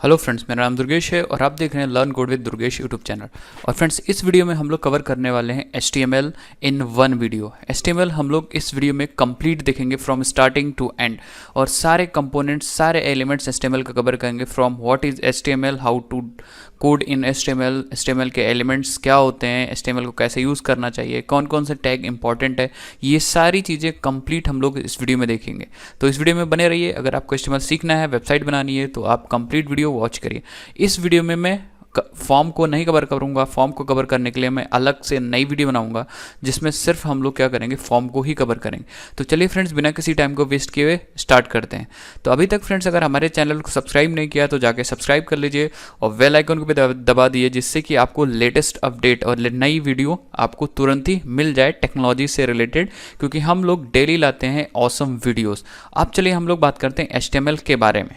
Hello friends, मेरा नाम दुर्गेश है और आप देख रहे हैं learn code with Durgesh YouTube channel. और फ्रेंड्स, इस वीडियो में हम लोग कवर करने वाले हैं HTML in one video. HTML हम लोग इस वीडियो में कंप्लीट देखेंगे फ्रॉम स्टार्टिंग टू एंड, और सारे कंपोनेंट्स, सारे एलिमेंट्स HTML का कवर करेंगे। From what is HTML, how to code in HTML के एलिमेंट्स क्या होते हैं, HTML को कैसे यूज़ करना चाहिए, कौन कौन से टैग इंपॉर्टेंट है, ये सारी चीज़ें कंप्लीट हम लोग इस वीडियो में देखेंगे। तो इस वीडियो में बने रहिए। अगर आपको HTML सीखना है, वेबसाइट बनानी है, तो आप कंप्लीट वीडियो वॉच करिए। इस वीडियो में मैं फॉर्म को नहीं कवर करूंगा। फॉर्म को कवर करने के लिए मैं अलग से नई वीडियो बनाऊंगा जिसमें सिर्फ हम लोग क्या करेंगे, फॉर्म को ही कवर करेंगे। तो चलिए फ्रेंड्स, बिना किसी टाइम को वेस्ट किए हुए स्टार्ट करते हैं। तो अभी तक फ्रेंड्स अगर हमारे चैनल को सब्सक्राइब नहीं किया तो जाके सब्सक्राइब कर लीजिए और बेल आइकन को भी दबा दिए, जिससे कि आपको लेटेस्ट अपडेट और नई वीडियो आपको तुरंत ही मिल जाए टेक्नोलॉजी से रिलेटेड, क्योंकि हम लोग डेली लाते हैं ऑसम वीडियोज़। अब चलिए हम लोग बात करते हैं HTML के बारे में।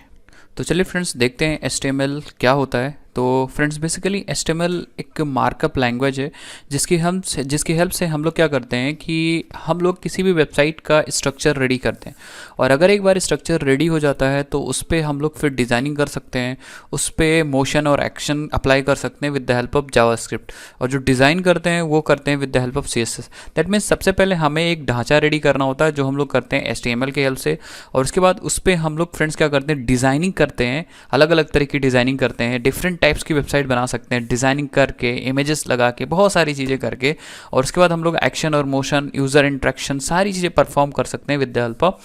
तो चलिए फ्रेंड्स, देखते हैं HTML क्या होता है। तो फ्रेंड्स, बेसिकली HTML एक मार्कअप लैंग्वेज है जिसकी हेल्प से हम लोग क्या करते हैं कि हम लोग किसी भी वेबसाइट का स्ट्रक्चर रेडी करते हैं। और अगर एक बार स्ट्रक्चर रेडी हो जाता है तो उस पर हम लोग फिर डिज़ाइनिंग कर सकते हैं, उस पर मोशन और एक्शन अप्लाई कर सकते हैं with the help of JavaScript. और जो डिज़ाइन करते हैं वो करते हैं with the help of CSS। That means सबसे पहले हमें एक ढांचा रेडी करना होता है जो हम लोग करते हैं HTML के हेल्प से, और उसके बाद उस पर हम लोग फ्रेंड्स क्या करते हैं, डिज़ाइनिंग करते हैं। अलग अलग तरह की डिज़ाइनिंग करते हैं, डिफरेंट टाइप्स की वेबसाइट बना सकते हैं डिज़ाइनिंग करके, इमेजेस लगा के, बहुत सारी चीज़ें करके। और उसके बाद हम लोग एक्शन और मोशन, यूज़र इंट्रैक्शन, सारी चीज़ें परफॉर्म कर सकते हैं with the help of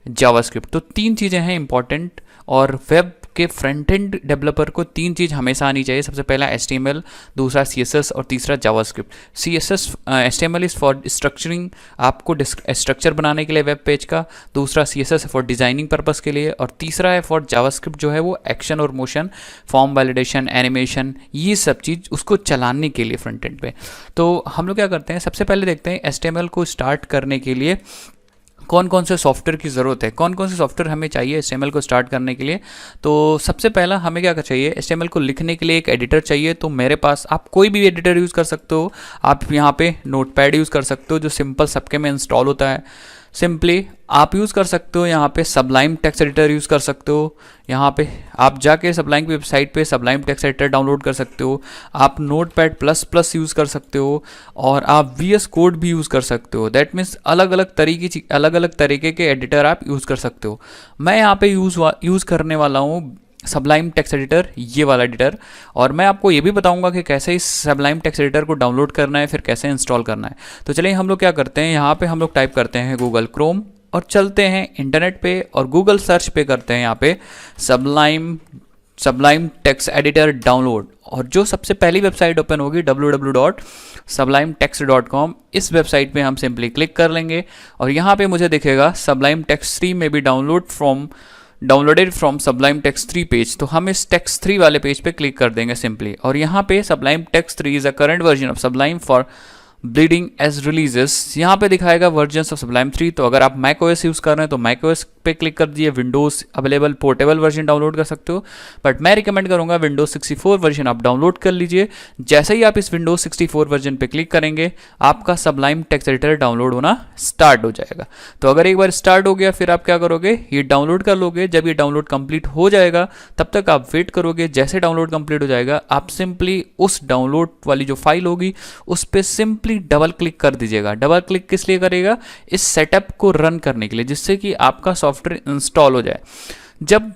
JavaScript. तो तीन चीज़ें हैं इंपॉर्टेंट, और वेब के फ्रंट एंड डेवलपर को तीन चीज़ हमेशा आनी चाहिए। सबसे पहला HTML, दूसरा CSS और तीसरा JavaScript. HTML is for structuring, आपको स्ट्रक्चर बनाने के लिए वेब पेज का। दूसरा CSS है फॉर डिज़ाइनिंग पर्पस के लिए, और तीसरा है फॉर जावास्क्रिप्ट जो है वो एक्शन और मोशन, फॉर्म वैलिडेशन, एनिमेशन, ये सब चीज़ उसको चलाने के लिए फ्रंट एंड पे। तो हम लोग क्या करते हैं, सबसे पहले देखते हैं HTML को स्टार्ट करने के लिए कौन कौन से सॉफ्टवेयर की ज़रूरत है, कौन कौन से सॉफ्टवेयर हमें चाहिए HTML को स्टार्ट करने के लिए। तो सबसे पहला हमें क्या चाहिए, HTML को लिखने के लिए एक एडिटर चाहिए। तो मेरे पास, आप कोई भी एडिटर यूज़ कर सकते हो। आप यहाँ पे नोटपैड यूज़ कर सकते हो जो सिंपल सबके में इंस्टॉल होता है। सिंपली आप यूज़ कर सकते हो यहाँ पे सबलाइम टेक्स्ट एडिटर यूज़ कर सकते हो। यहाँ पे आप जाके सबलाइम की वेबसाइट पे सबलाइम टेक्स्ट एडिटर डाउनलोड कर सकते हो। आप नोटपैड प्लस यूज़ कर सकते हो, और आप VS कोड भी यूज़ कर सकते हो। दैट मीन्स अलग अलग तरीके के एडिटर आप यूज़ कर सकते हो। मैं यहाँ पे यूज़ करने वाला हूँ सबलाइम टेक्स्ट एडिटर, ये वाला एडिटर। और मैं आपको ये भी बताऊंगा कि कैसे इस सबलाइम टेक्स्ट एडिटर को डाउनलोड करना है, फिर कैसे इंस्टॉल करना है। तो चलिए हम लोग क्या करते हैं, यहाँ पे हम लोग टाइप करते हैं गूगल क्रोम और चलते हैं इंटरनेट पे और गूगल सर्च पे करते हैं यहाँ पे सबलाइम टेक्स्ट एडिटर डाउनलोड। और जो सबसे पहली वेबसाइट ओपन होगी www.sublimetext.com, इस वेबसाइट पे हम सिंपली क्लिक कर लेंगे और यहाँ पे मुझे दिखेगा सबलाइम टेक्स्ट 3 में भी downloaded from Sublime Text 3 page. तो हम इस टेक्स्ट 3 वाले पेज पे क्लिक कर देंगे सिंपली, और यहाँ पे Sublime Text 3 is a current version of Sublime for bleeding edge releases. यहाँ पे दिखाएगा वर्जन्स ऑफ सबलाइम 3। तो अगर आप macOS यूज़ कर रहे हैं तो macOS पे क्लिक कर दीजिए। Windows available portable version download कर सकते हो, बट मैं रिकमेंड करूँगा विंडोज़ 64 वर्जन आप डाउनलोड कर लीजिए। जैसे ही आप इस विंडोज़ 64 वर्जन पे क्लिक करेंगे, आपका सबलाइम टेक्स्ट एडिटर डाउनलोड होना स्टार्ट हो जाएगा। तो अगर एक बार स्टार्ट हो गया, फिर आप क्या करोगे, ये डाउनलोड कर लोगे। जब ये डाउनलोड कंप्लीट हो जाएगा तब तक आप वेट करोगे। जैसे डाउनलोड कंप्लीट हो जाएगा, आप सिंपली उस डाउनलोड वाली जो फाइल होगी उस पर सिंपली डबल क्लिक कर दीजिएगा। डबल क्लिक किस लिए करेगा, इस सेटअप को रन करने के लिए, जिससे कि आपका सॉफ्टवेयर इंस्टॉल हो जाए। जब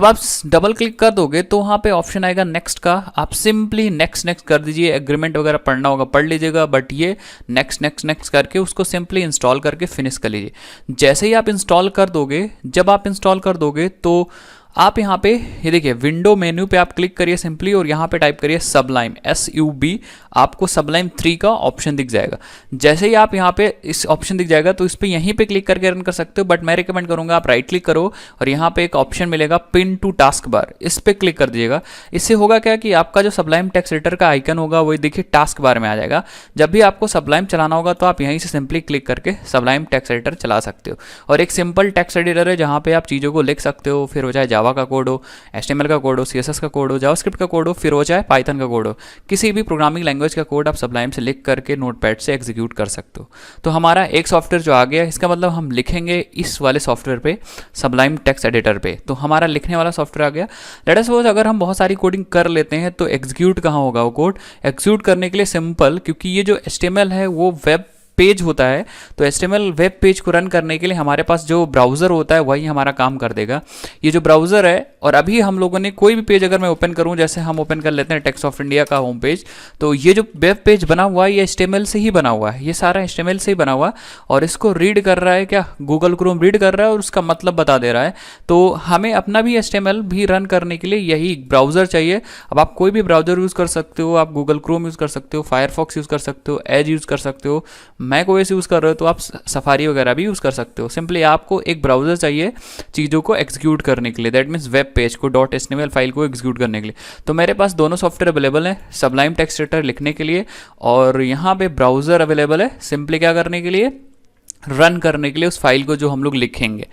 आप डबल क्लिक कर दोगे तो वहाँ पे ऑप्शन आएगा नेक्स्ट का, आप सिंपली नेक्स्ट कर दीजिए। एग्रीमेंट वगैरह पढ़ना होगा पढ़ लीजिएगा, बट ये नेक्स्ट करके उसको सिंपली इंस्टॉल करके फिनिश कर लीजिए। जैसे ही आप इंस्टॉल कर दोगे, जब आप इंस्टॉल कर दोगे तो आप यहाँ पे ये देखिए विंडो मेन्यू पे आप क्लिक करिए सिंपली, और यहाँ पे टाइप करिए सबलाइम SUB। आपको सबलाइम 3 का ऑप्शन दिख जाएगा। जैसे ही आप यहाँ पे इस ऑप्शन दिख जाएगा तो इस पर यहीं पे क्लिक करके रन कर सकते हो, बट मैं रिकमेंड करूँगा आप राइट क्लिक करो और यहाँ पे एक ऑप्शन मिलेगा पिन टू टास्क बार, इस पर क्लिक कर दीजिएगा। इससे होगा क्या कि आपका जो सबलाइम टेक्स्ट एडिटर का आइकन होगा वो देखिए टास्क बार में आ जाएगा। जब भी आपको सबलाइम चलाना होगा तो आप यहीं से सिंपली क्लिक करके सबलाइम टेक्स्ट एडिटर चला सकते हो। और एक सिंपल टेक्स्ट एडिटर है जहाँ पे आप चीज़ों को लिख सकते हो, फिर हो जाए जावा का कोड हो, HTML का कोड हो, CSS का कोड हो, जावास्क्रिप्ट का कोड हो, फिर हो चाहे पाइथन का कोड हो, किसी भी प्रोग्रामिंग लैंग्वेज का कोड आप सबलाइम से लिख करके नोटपैड से एग्जीक्यूट कर सकते हो। तो हमारा एक सॉफ्टवेयर जो आ गया, इसका मतलब हम लिखेंगे इस वाले सॉफ्टवेयर पे, सबलाइम टेक्स्ट एडिटर पे। तो हमारा लिखने वाला सॉफ्टवेयर आ गया। लेट अस सपोज अगर हम बहुत सारी कोडिंग कर लेते हैं तो एग्जीक्यूट कहाँ होगा वो कोड? एग्जीक्यूट करने के लिए सिंपल, क्योंकि ये जो HTML है वो वेब पेज होता है, तो HTML वेब पेज को रन करने के लिए हमारे पास जो ब्राउज़र होता है वही हमारा काम कर देगा। ये जो ब्राउज़र है, और अभी हम लोगों ने कोई भी पेज अगर मैं ओपन करूं, जैसे हम ओपन कर लेते हैं टेक्स्ट ऑफ इंडिया का होम पेज, तो ये जो वेब पेज बना हुआ है ये HTML से ही बना हुआ है, ये सारा HTML से ही बना हुआ है। और इसको रीड कर रहा है क्या? गूगल क्रोम रीड कर रहा है और उसका मतलब बता दे रहा है। तो हमें अपना भी HTML भी रन करने के लिए यही ब्राउज़र चाहिए। अब आप कोई भी ब्राउज़र यूज़ कर सकते हो, आप गूगल क्रोम यूज़ कर सकते हो, फायरफॉक्स यूज़ कर सकते हो, एज यूज़ कर सकते हो, मैक ओएस यूज़ कर रहे हो तो आप सफारी वगैरह भी यूज़ कर सकते हो। सिंपली आपको एक ब्राउज़र चाहिए चीज़ों को एग्जीक्यूट करने के लिए, दैट मीन्स वेब पेज को .html फाइल को एग्जीक्यूट करने के लिए। तो मेरे पास दोनों सॉफ्टवेयर अवेलेबल है, सबलाइम टेक्स्ट एडिटर लिखने के लिए और यहाँ पे ब्राउज़र अवेलेबल है सिंपली क्या करने के लिए? रन करने के लिए उस फाइल को जो हम लोग लिखेंगे।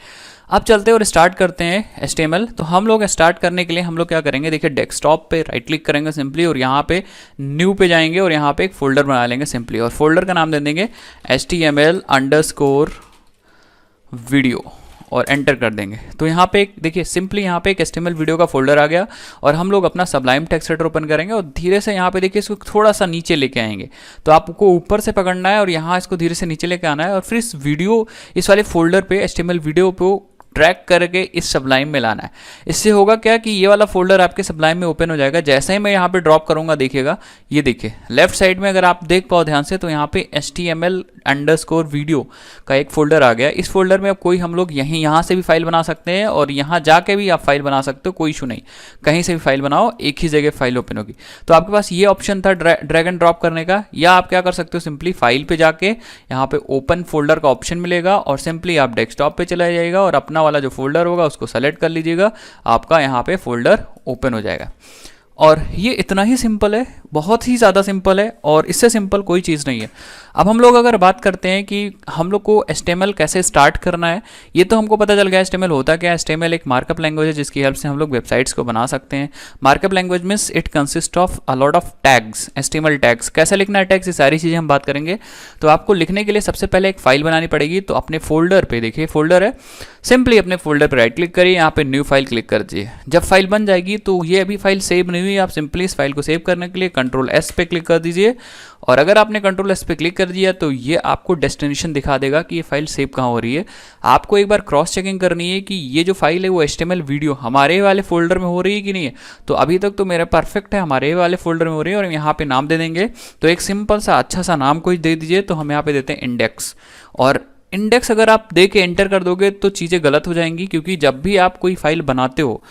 अब चलते हैं और स्टार्ट करते हैं HTML। तो हम लोग स्टार्ट करने के लिए हम लोग क्या करेंगे? देखिए डेस्कटॉप पे राइट क्लिक करेंगे सिंपली और यहाँ पे न्यू पे जाएंगे और यहाँ पे एक फोल्डर बना लेंगे सिंपली, और फोल्डर का नाम दे देंगे HTML_video और एंटर कर देंगे। तो यहाँ पे एक देखिए सिंपली यहाँ पे एक HTML वीडियो का फोल्डर आ गया और हम लोग अपना सबलाइम टेक्स्ट एडिटर ओपन करेंगे और धीरे से यहाँ पे देखिए इसको थोड़ा सा नीचे लेके आएंगे। तो आपको ऊपर से पकड़ना है और यहाँ इसको धीरे से नीचे लेके आना है और फिर इस वीडियो, इस वाले फोल्डर पे HTML वीडियो पे ट्रैक करके इस सबलाइम में लाना है। इससे होगा क्या कि ये वाला फोल्डर आपके सबलाइम में ओपन हो जाएगा। जैसे ही मैं यहाँ पे ड्रॉप करूँगा देखिएगा, ये देखिए लेफ्ट साइड में अगर आप देख पाओ ध्यान से तो यहाँ पे HTML_video का एक फोल्डर आ गया। इस फोल्डर में अब कोई हम लोग यहाँ से भी फाइल बना सकते हैं और यहाँ जाके भी आप फाइल बना सकते हो, कोई इशू नहीं, कहीं से भी फाइल बनाओ, एक ही जगह फाइल ओपन होगी। तो आपके पास ये ऑप्शन था ड्रैग एंड ड्रॉप करने का, या आप क्या कर सकते हो सिंपली फाइल पे जाके यहाँ पे ओपन फोल्डर का ऑप्शन मिलेगा और सिंपली आप डेस्कटॉप पे चला जाएगा और अपना वाला जो फोल्डर होगा उसको सेलेक्ट कर लीजिएगा, आपका यहाँ पे फोल्डर ओपन हो जाएगा। और ये इतना ही सिंपल है, बहुत ही ज़्यादा सिंपल है और इससे सिंपल कोई चीज़ नहीं है। अब हम लोग अगर बात करते हैं कि हम लोग को HTML कैसे स्टार्ट करना है, ये तो हमको पता चल गया HTML होता क्या है। HTML एक मार्कअप लैंग्वेज है जिसकी हेल्प से हम लोग वेबसाइट्स को बना सकते हैं। Markup language means it consist of a lot of tags, HTML tags. कैसे लिखना है टैग्स, ये सारी चीज़ें हम बात करेंगे। तो आपको लिखने के लिए सबसे पहले एक फाइल बनानी पड़ेगी। तो अपने फोल्डर पे देखिए फोल्डर है, सिंपली अपने फोल्डर पर राइट क्लिक करिए, यहाँ पे न्यू फाइल क्लिक कर दीजिए। जब फाइल बन जाएगी तो ये अभी फाइल सेव नहीं हुई, आप सिंपली इस फाइल को सेव करने के लिए Ctrl+S पे क्लिक कर दीजिए। और अगर आपने Ctrl+S पे क्लिक कर दिया तो ये आपको डेस्टिनेशन दिखा देगा कि ये फाइल सेव कहाँ हो रही है। आपको एक बार क्रॉस चेकिंग करनी है कि ये जो फाइल है वो HTML वीडियो हमारे वाले फोल्डर में हो रही है कि नहीं है। तो अभी तक तो मेरा परफेक्ट है, हमारे वाले फोल्डर में हो रही है। और यहाँ पे नाम दे देंगे, तो एक सिंपल सा अच्छा सा नाम कोई दे दीजिए। तो हम यहाँ पे देते हैं इंडेक्स, और इंडेक्स अगर आप दे के एंटर कर दोगे तो चीज़ें गलत हो जाएंगी, क्योंकि जब भी आप कोई फाइल बनाते हो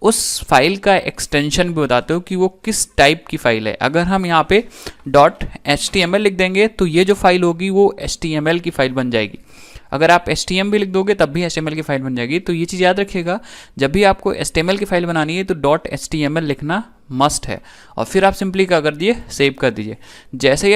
उस फाइल का एक्सटेंशन भी बताते हो कि वो किस टाइप की फाइल है। अगर हम यहाँ पे .html लिख देंगे तो ये जो फाइल होगी वो HTML की फाइल बन जाएगी। अगर आप HTML भी लिख दोगे तब भी HTML की फाइल बन जाएगी। तो ये चीज़ याद रखिएगा, जब भी आपको HTML की फाइल बनानी है तो .html लिखना मस्ट है। और फिर आप सिंपली क्या कर दिए, सेव कर दीजिए। जैसे ही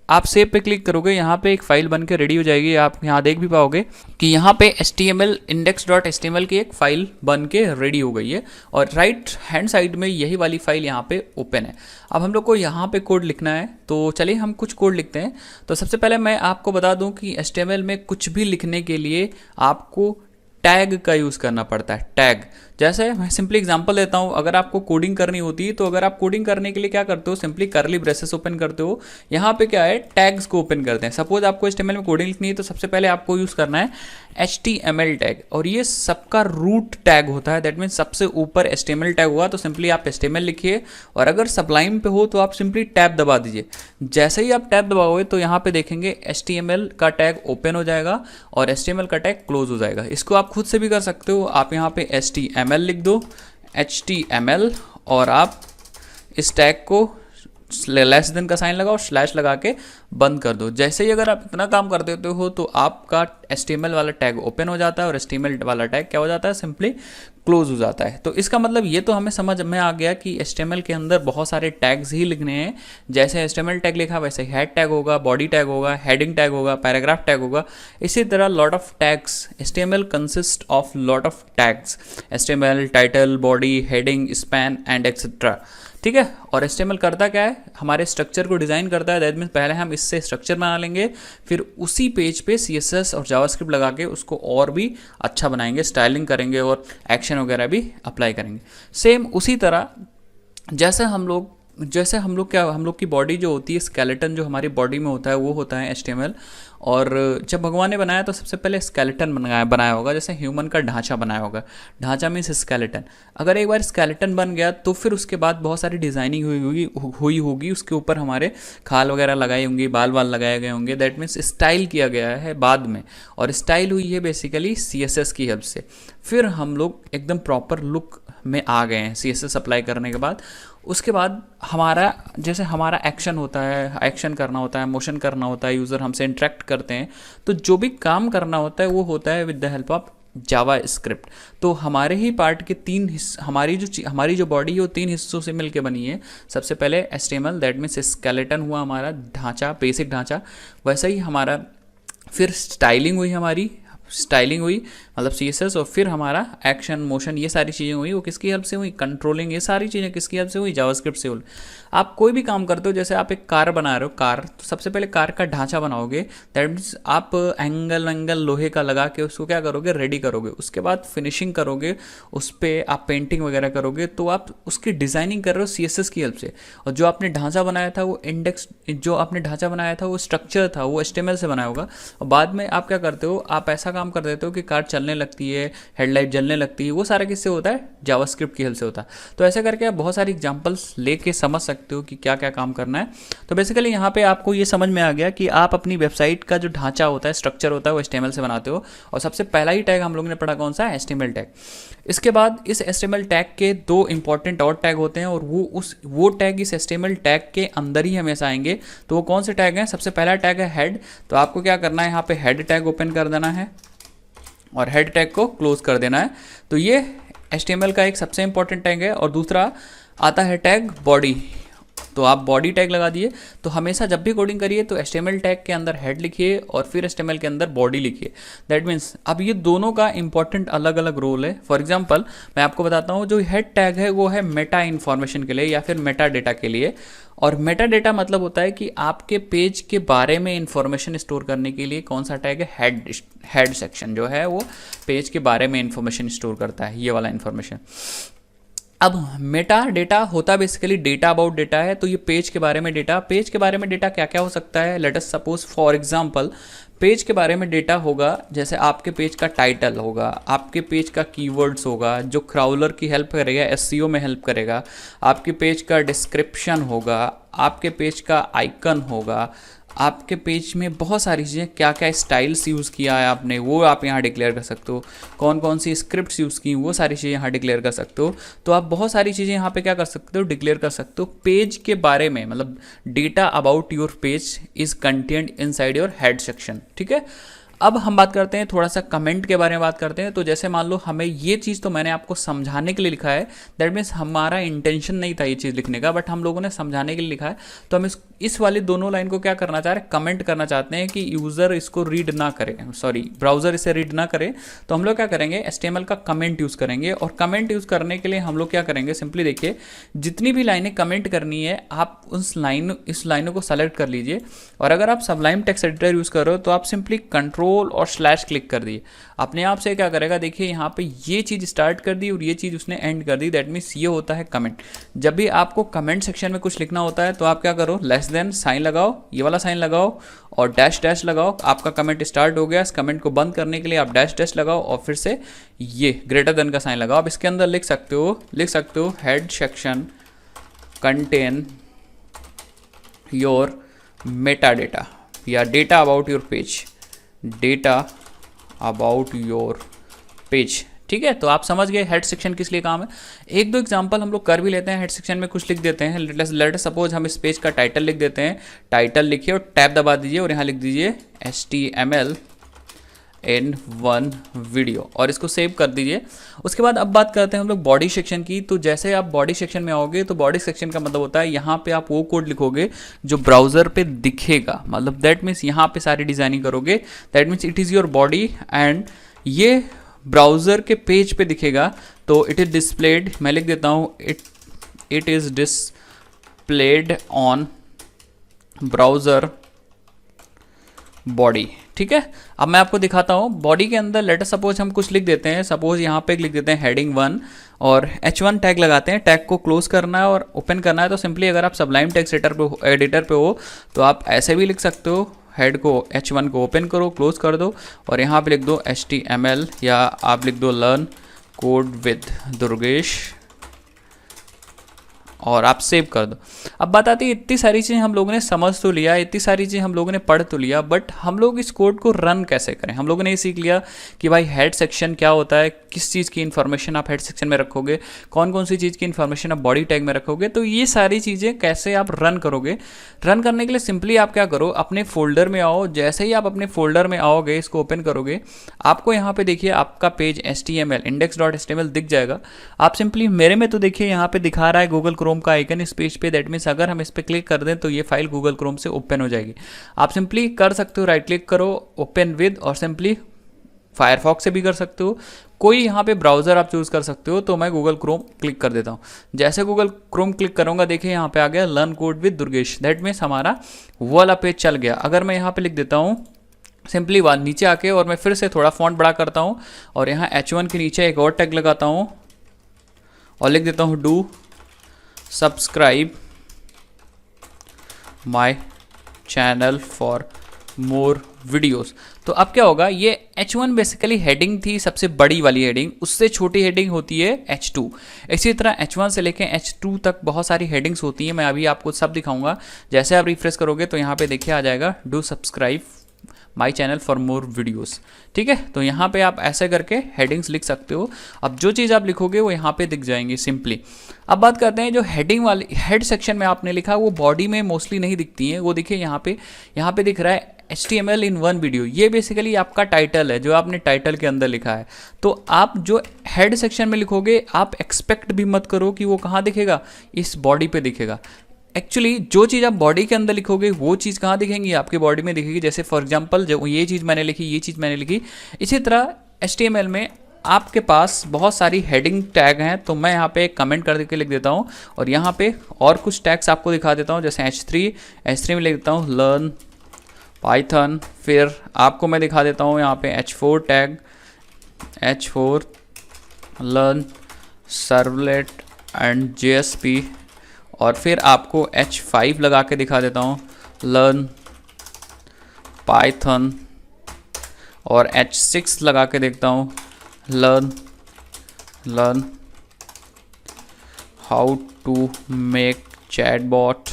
आप सेव पे क्लिक करोगे यहाँ पे एक फाइल बन के रेडी हो जाएगी। आप यहाँ देख भी पाओगे कि यहाँ पे HTML index.html की एक फाइल बन के रेडी हो गई है और राइट हैंड साइड में यही वाली फाइल यहाँ पे ओपन है। अब हम लोग को यहाँ पे कोड लिखना है, तो चलिए हम कुछ कोड लिखते हैं। तो सबसे पहले मैं आपको बता दूं कि HTML में कुछ भी लिखने के लिए आपको टैग का यूज़ करना पड़ता है। टैग, जैसे मैं सिंपली एग्जांपल देता हूँ, अगर आपको कोडिंग करनी होती है तो अगर आप कोडिंग करने के लिए क्या करते हो, सिंपली करली ब्रेसेस ओपन करते हो, यहाँ पे क्या है टैग्स को ओपन करते हैं। सपोज आपको HTML में कोडिंग लिखनी है तो सबसे पहले आपको यूज़ करना है HTML टैग, और ये सबका रूट टैग होता है। दैट मीन्स सबसे ऊपर HTML टैग हुआ तो सिंपली आप HTML लिखिए, और अगर सबलाइम पे हो तो आप सिंपली टैब दबा दीजिए। जैसे ही आप टैब दबाओगे तो यहाँ पे देखेंगे HTML का टैग ओपन हो जाएगा और HTML का टैग क्लोज हो जाएगा। इसको आप खुद से भी कर सकते हो। आप यहाँ पे HTML लिख दो, HTML, और आप इस टैग को लेस देन का साइन लगाओ, स्लैश लगा के बंद कर दो। जैसे ही अगर आप इतना काम कर देते हो तो आपका HTML वाला टैग ओपन हो जाता है और HTML वाला टैग क्या हो जाता है, सिंपली क्लोज हो जाता है। तो इसका मतलब ये तो हमें समझ में आ गया कि HTML के अंदर बहुत सारे टैग्स ही लिखने हैं। जैसे HTML टैग लिखा वैसे हेड टैग होगा, बॉडी टैग होगा, हेडिंग टैग होगा, पैराग्राफ टैग होगा, इसी तरह lot of tags. HTML consist of lot of tags, HTML title, body, heading, span and etcetera, ठीक है। और HTML करता क्या है, हमारे स्ट्रक्चर को डिज़ाइन करता है। दैट मीन्स पहले हम इससे स्ट्रक्चर बना लेंगे, फिर उसी पेज पे CSS और जावास्क्रिप्ट लगा के उसको और भी अच्छा बनाएंगे, स्टाइलिंग करेंगे और एक्शन वगैरह भी अप्लाई करेंगे। सेम उसी तरह जैसे हम लोग की बॉडी जो होती है, स्केलेटन जो हमारी बॉडी में होता है वो होता है HTML। और जब भगवान ने बनाया तो सबसे पहले स्केलेटन बनाया होगा, जैसे ह्यूमन का ढांचा बनाया होगा। ढांचा मीन्स स्केलेटन। अगर एक बार स्केलेटन बन गया तो फिर उसके बाद बहुत सारी डिज़ाइनिंग हुई होगी, उसके ऊपर हमारे खाल वगैरह लगाई होंगी, बाल लगाए गए होंगे। दैट मीन्स स्टाइल किया गया है बाद में, और स्टाइल हुई है बेसिकली CSS की हेल्प से। फिर हम लोग एकदम प्रॉपर लुक में आ गए हैं CSS अप्लाई करने के बाद। उसके बाद हमारा एक्शन होता है, एक्शन करना होता है, मोशन करना होता है, यूज़र हमसे इंटरेक्ट करते हैं। तो जो भी काम करना होता है वो होता है with the help of JavaScript. तो हमारे ही पार्ट के हमारी जो बॉडी है वो 3 हिस्सों से मिलके बनी है। सबसे पहले HTML, दैट मीन्स स्केलेटन हुआ हमारा ढांचा, बेसिक ढांचा। वैसे ही हमारा फिर स्टाइलिंग हुई मतलब CSS, और फिर हमारा एक्शन, मोशन, ये सारी चीज़ें हुई, वो किसकी हेल्प से हुई, कंट्रोलिंग, ये सारी चीज़ें किसकी हेल्प से हुई, जावास्क्रिप्ट से हुई। आप कोई भी काम करते हो, जैसे आप एक कार बना रहे हो, तो सबसे पहले कार का ढांचा बनाओगे। दैट मीन्स आप एंगल लोहे का लगा के उसको क्या करोगे, रेडी करोगे। उसके बाद फिनिशिंग करोगे, उस पर आप पेंटिंग वगैरह करोगे, तो आप उसकी डिज़ाइनिंग कर रहे हो CSS की हेल्प से। और जो आपने ढांचा बनाया था वो स्ट्रक्चर था, वो HTML से बनाया होगा। और बाद में आप क्या करते हो, आप ऐसा काम कर देते हो कि कार चलने लगती है, हेडलाइट जलने लगती है, वो सारा किससे होता है, जावास्क्रिप्ट की हेल्प से होता है। तो ऐसे करके आप बहुत सारी एग्जांपल्स लेके समझ सकते हो कि क्या क्या काम करना है। तो बेसिकली यहाँ पे आपको ये समझ में आ गया कि आप अपनी वेबसाइट का जो ढांचा होता है, स्ट्रक्चर होता है, वो HTML से बनाते हो। और सबसे पहला ही टैग हम लोगों ने पढ़ा कौन सा है, HTML टैग। इसके बाद इस HTML टैग के 2 इंपॉर्टेंट और टैग होते हैं, और वो टैग इस HTML टैग के अंदर ही हमेशा आएंगे। तो वो कौन से टैग हैं, सबसे पहला टैग है हेड। तो आपको क्या करना है, यहाँ पे हेड टैग ओपन कर देना है और हेड टैग को क्लोज कर देना है। तो ये HTML का एक सबसे इंपॉर्टेंट टैग है। और दूसरा आता है टैग बॉडी। तो आप बॉडी टैग लगा दिए। तो हमेशा जब भी कोडिंग करिए तो HTML टैग के अंदर हेड लिखिए और फिर HTML के अंदर बॉडी लिखिए। दैट मीन्स अब ये दोनों का इंपॉर्टेंट अलग अलग रोल है। फॉर एग्जांपल मैं आपको बताता हूँ, जो हेड टैग है वो है मेटा इन्फॉर्मेशन के लिए या फिर मेटा डेटा के लिए। और मेटा डेटा मतलब होता है कि आपके पेज के बारे में इंफॉर्मेशन स्टोर करने के लिए कौन सा टैग है, हेड सेक्शन जो है वो पेज के बारे में इंफॉर्मेशन स्टोर करता है, ये वाला इंफॉर्मेशन। अब मेटा डेटा होता बेसिकली डेटा अबाउट डेटा है। तो ये पेज के बारे में डेटा क्या क्या हो सकता है, let us suppose for example page के बारे में डेटा होगा, जैसे आपके पेज का टाइटल होगा, आपके पेज का कीवर्ड्स होगा जो क्राउलर की हेल्प करेगा, SEO में हेल्प करेगा, आपके पेज का डिस्क्रिप्शन होगा, आपके पेज का आइकन होगा, आपके पेज में बहुत सारी चीज़ें, क्या क्या स्टाइल्स यूज़ किया है आपने वो आप यहाँ डिक्लेयर कर सकते हो, कौन कौन सी स्क्रिप्ट्स यूज़ की वो सारी चीज़ें यहाँ डिक्लेयर कर सकते हो। तो आप बहुत सारी चीज़ें यहाँ पे क्या कर सकते हो, डिक्लेयर कर सकते हो पेज के बारे में। मतलब data about your page is content inside your head section, ठीक है। अब हम बात करते हैं थोड़ा सा कमेंट के बारे में बात करते हैं। तो जैसे मान लो हमें ये चीज़ तो मैंने आपको समझाने के लिए लिखा है, दैट मीन्स हमारा इंटेंशन नहीं था ये चीज़ लिखने का, बट हम लोगों ने समझाने के लिए लिखा है। तो हम इस वाली दोनों लाइन को क्या करना चाह रहे हैं, कमेंट करना चाहते हैं कि यूज़र इसको रीड ना करे, ब्राउज़र इसे रीड ना करे। तो हम लोग क्या करेंगे, HTML का कमेंट यूज़ करेंगे। और कमेंट यूज़ करने के लिए हम लोग क्या करेंगे, सिंपली देखिए जितनी भी लाइनें कमेंट करनी है आप इस लाइनों को सेलेक्ट कर लीजिए। और अगर आप सबलाइम टेक्स्ट एडिटर यूज़ कर रहे हो तो आप सिंपली कंट्रोल और स्लैश क्लिक कर दिए, अपने आप से क्या करेगा, देखिए यहाँ पे ये चीज़ स्टार्ट कर दी और ये चीज़ उसने एंड कर दी। दैट मीन्स ये होता है कमेंट। जब भी आपको कमेंट सेक्शन में कुछ लिखना होता है तो आप क्या करो, लेस देन साइन लगाओ, ये वाला साइन लगाओ और डैश लगाओ। आपका कमेंट स्टार्ट हो गया, इस कमेंट को बंद करने के लिए आप डैश लगाओ और फिर से ये ग्रेटर देन का साइन लगाओ। आप इसके अंदर लिख सकते हो head section contain your Meta data या डेटा अबाउट योर पेज, ठीक है, तो आप समझ गए हेड सेक्शन किस लिए काम है। एक दो एग्जांपल हम लोग कर भी लेते हैं, हेड सेक्शन में कुछ लिख देते हैं। लेट सपोज हम इस पेज का टाइटल लिख देते हैं, टाइटल लिखिए और टैब दबा दीजिए और यहाँ लिख दीजिए HTML इन वन वीडियो और इसको सेव कर दीजिए। उसके बाद अब बात करते हैं हम लोग बॉडी सेक्शन की। तो जैसे आप बॉडी सेक्शन में आओगे तो बॉडी सेक्शन का मतलब होता है यहाँ पे आप वो कोड लिखोगे जो ब्राउजर पे दिखेगा, मतलब दैट मीन्स यहाँ पे सारी डिजाइनिंग करोगे, that means it is your body and ये ब्राउज़र के पेज पे दिखेगा। तो इट इज़ डिस्प्लेड, मैं लिख देता हूँ it is displayed on browser body. ठीक है, अब मैं आपको दिखाता हूँ बॉडी के अंदर लेट सपोज हम कुछ लिख देते हैं। सपोज यहाँ पे लिख देते हैं हेडिंग 1 और H1 टैग लगाते हैं। टैग को क्लोज करना है और ओपन करना है। तो सिंपली अगर आप सबलाइम टेक्स्ट एडिटर पे हो तो आप ऐसे भी लिख सकते हो, हेड को H1 को ओपन करो, क्लोज कर दो और यहाँ पे लिख दो HTML या आप लिख दो लर्न कोड विद दुर्गेश और आप सेव कर दो। अब बात आती है, इतनी सारी चीज़ें हम लोगों ने समझ तो लिया, इतनी सारी चीज़ें हम लोगों ने पढ़ तो लिया, बट हम लोग इस कोड को रन कैसे करें। हम लोगों ने ये सीख लिया कि भाई हेड सेक्शन क्या होता है, किस चीज़ की इन्फॉर्मेशन आप हेड सेक्शन में रखोगे, कौन कौन सी चीज़ की इन्फॉर्मेशन आप बॉडी टैग में रखोगे। तो ये सारी चीज़ें कैसे आप रन करोगे। रन करने के लिए सिंपली आप क्या करो, अपने फोल्डर में आओ। जैसे ही आप अपने फोल्डर में आओगे, इसको ओपन करोगे, आपको यहाँ पे देखिए आपका पेज HTML index.html दिख जाएगा। आप सिंपली, मेरे में तो देखिए यहाँ पे दिखा रहा है गूगल क्रोम का आइकन इस पेज पे, दैट मीन्स अगर हम इस पे क्लिक कर दें तो ये फाइल गूगल क्रोम से ओपन हो जाएगी। आप सिंपली कर सकते हो, राइट क्लिक करो, ओपन विद, और सिंपली फायरफॉक्स से भी कर सकते हो, कोई यहाँ पे ब्राउजर आप चूज कर सकते हो। तो मैं गूगल क्रोम क्लिक कर देता हूँ। जैसे गूगल क्रोम क्लिक करूँगा, देखिए यहाँ पे आ गया learn code with Durgesh, that means हमारा वो वाला पेज चल गया। अगर मैं यहाँ पे लिख देता हूँ सिंपली नीचे आके और मैं फिर से थोड़ा फॉन्ट बड़ा करता हूँ और यहाँ H1 के नीचे एक और टैग लगाता हूँ और लिख देता हूँ do subscribe my channel for more videos. तो अब क्या होगा, ये H1 बेसिकली हेडिंग थी, सबसे बड़ी वाली हेडिंग, उससे छोटी हेडिंग होती है H2। इसी तरह H1 से लेके H2 तक बहुत सारी हेडिंग्स होती हैं। मैं अभी आपको सब दिखाऊंगा। जैसे आप रिफ्रेश करोगे तो यहाँ पे देखिए आ जाएगा do subscribe my channel for more videos. ठीक है, तो यहाँ पे आप ऐसे करके हेडिंग्स लिख सकते हो। अब जो चीज़ आप लिखोगे वो यहाँ पे दिख जाएंगी सिंपली। अब बात करते हैं जो हेडिंग वाली हेड सेक्शन में आपने लिखा वो बॉडी में मोस्टली नहीं दिखती हैं। वो देखिए यहाँ पे दिख रहा है HTML इन वन वीडियो। ये बेसिकली आपका टाइटल है जो आपने टाइटल के अंदर लिखा है। तो आप जो हेड सेक्शन में लिखोगे आप एक्सपेक्ट भी मत करो कि वो कहाँ दिखेगा, इस बॉडी पे दिखेगा। एक्चुअली जो चीज़ आप बॉडी के अंदर लिखोगे वो चीज़ कहाँ दिखेंगी, आपकी बॉडी में दिखेगी। जैसे फॉर एग्जांपल जो ये चीज़ मैंने लिखी, ये चीज़ मैंने लिखी। इसी तरह HTML में आपके पास बहुत सारी हेडिंग टैग हैं। तो मैं यहाँ पे एक कमेंट करके लिख देता हूँ और यहाँ पे और कुछ टैग्स आपको दिखा देता हूँ। जैसे H3 में लिख देता हूँ लर्न पाइथन। फिर आपको मैं दिखा देता हूँ यहाँ पे H4 tag, H4 learn servlet and JSP। और फिर आपको H5 लगा के दिखा देता हूँ लर्न पाइथन। और H6 लगा के देखता हूँ learn how to make chatbot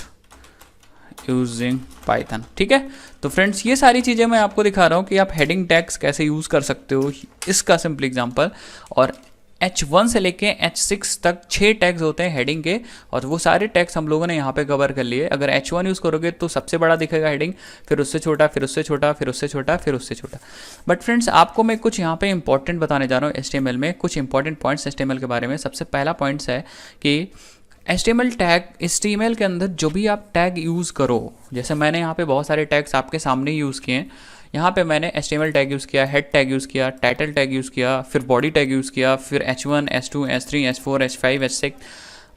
using Python. ठीक है, तो फ्रेंड्स ये सारी चीज़ें मैं आपको दिखा रहा हूँ कि आप हेडिंग टैग्स कैसे यूज़ कर सकते हो, इसका सिंपल एग्जांपल। और H1 से लेके H6 तक 6 टैग्स होते हैं हेडिंग के, और वो सारे टैग्स हम लोगों ने यहाँ पे कवर कर लिए। अगर H1 यूज़ करोगे तो सबसे बड़ा दिखेगा हेडिंग, फिर उससे छोटा, फिर उससे छोटा, फिर उससे छोटा, फिर उससे छोटा। बट फ्रेंड्स आपको मैं कुछ यहाँ पे इंपॉर्टेंट बताने जा रहा हूँ HTML में, कुछ इंपॉर्टेंट पॉइंट्स HTML के बारे में। सबसे पहला पॉइंट्स है कि HTML के अंदर जो भी आप टैग यूज़ करो, जैसे मैंने यहाँ पे बहुत सारे टैग्स आपके सामने यूज़ किए हैं। यहाँ पे मैंने HTML टैग यूज़ किया, हेड टैग यूज़ किया, टाइटल टैग यूज़ किया, फिर बॉडी टैग यूज़ किया, फिर H1, H2, H3, H4, H5, H6।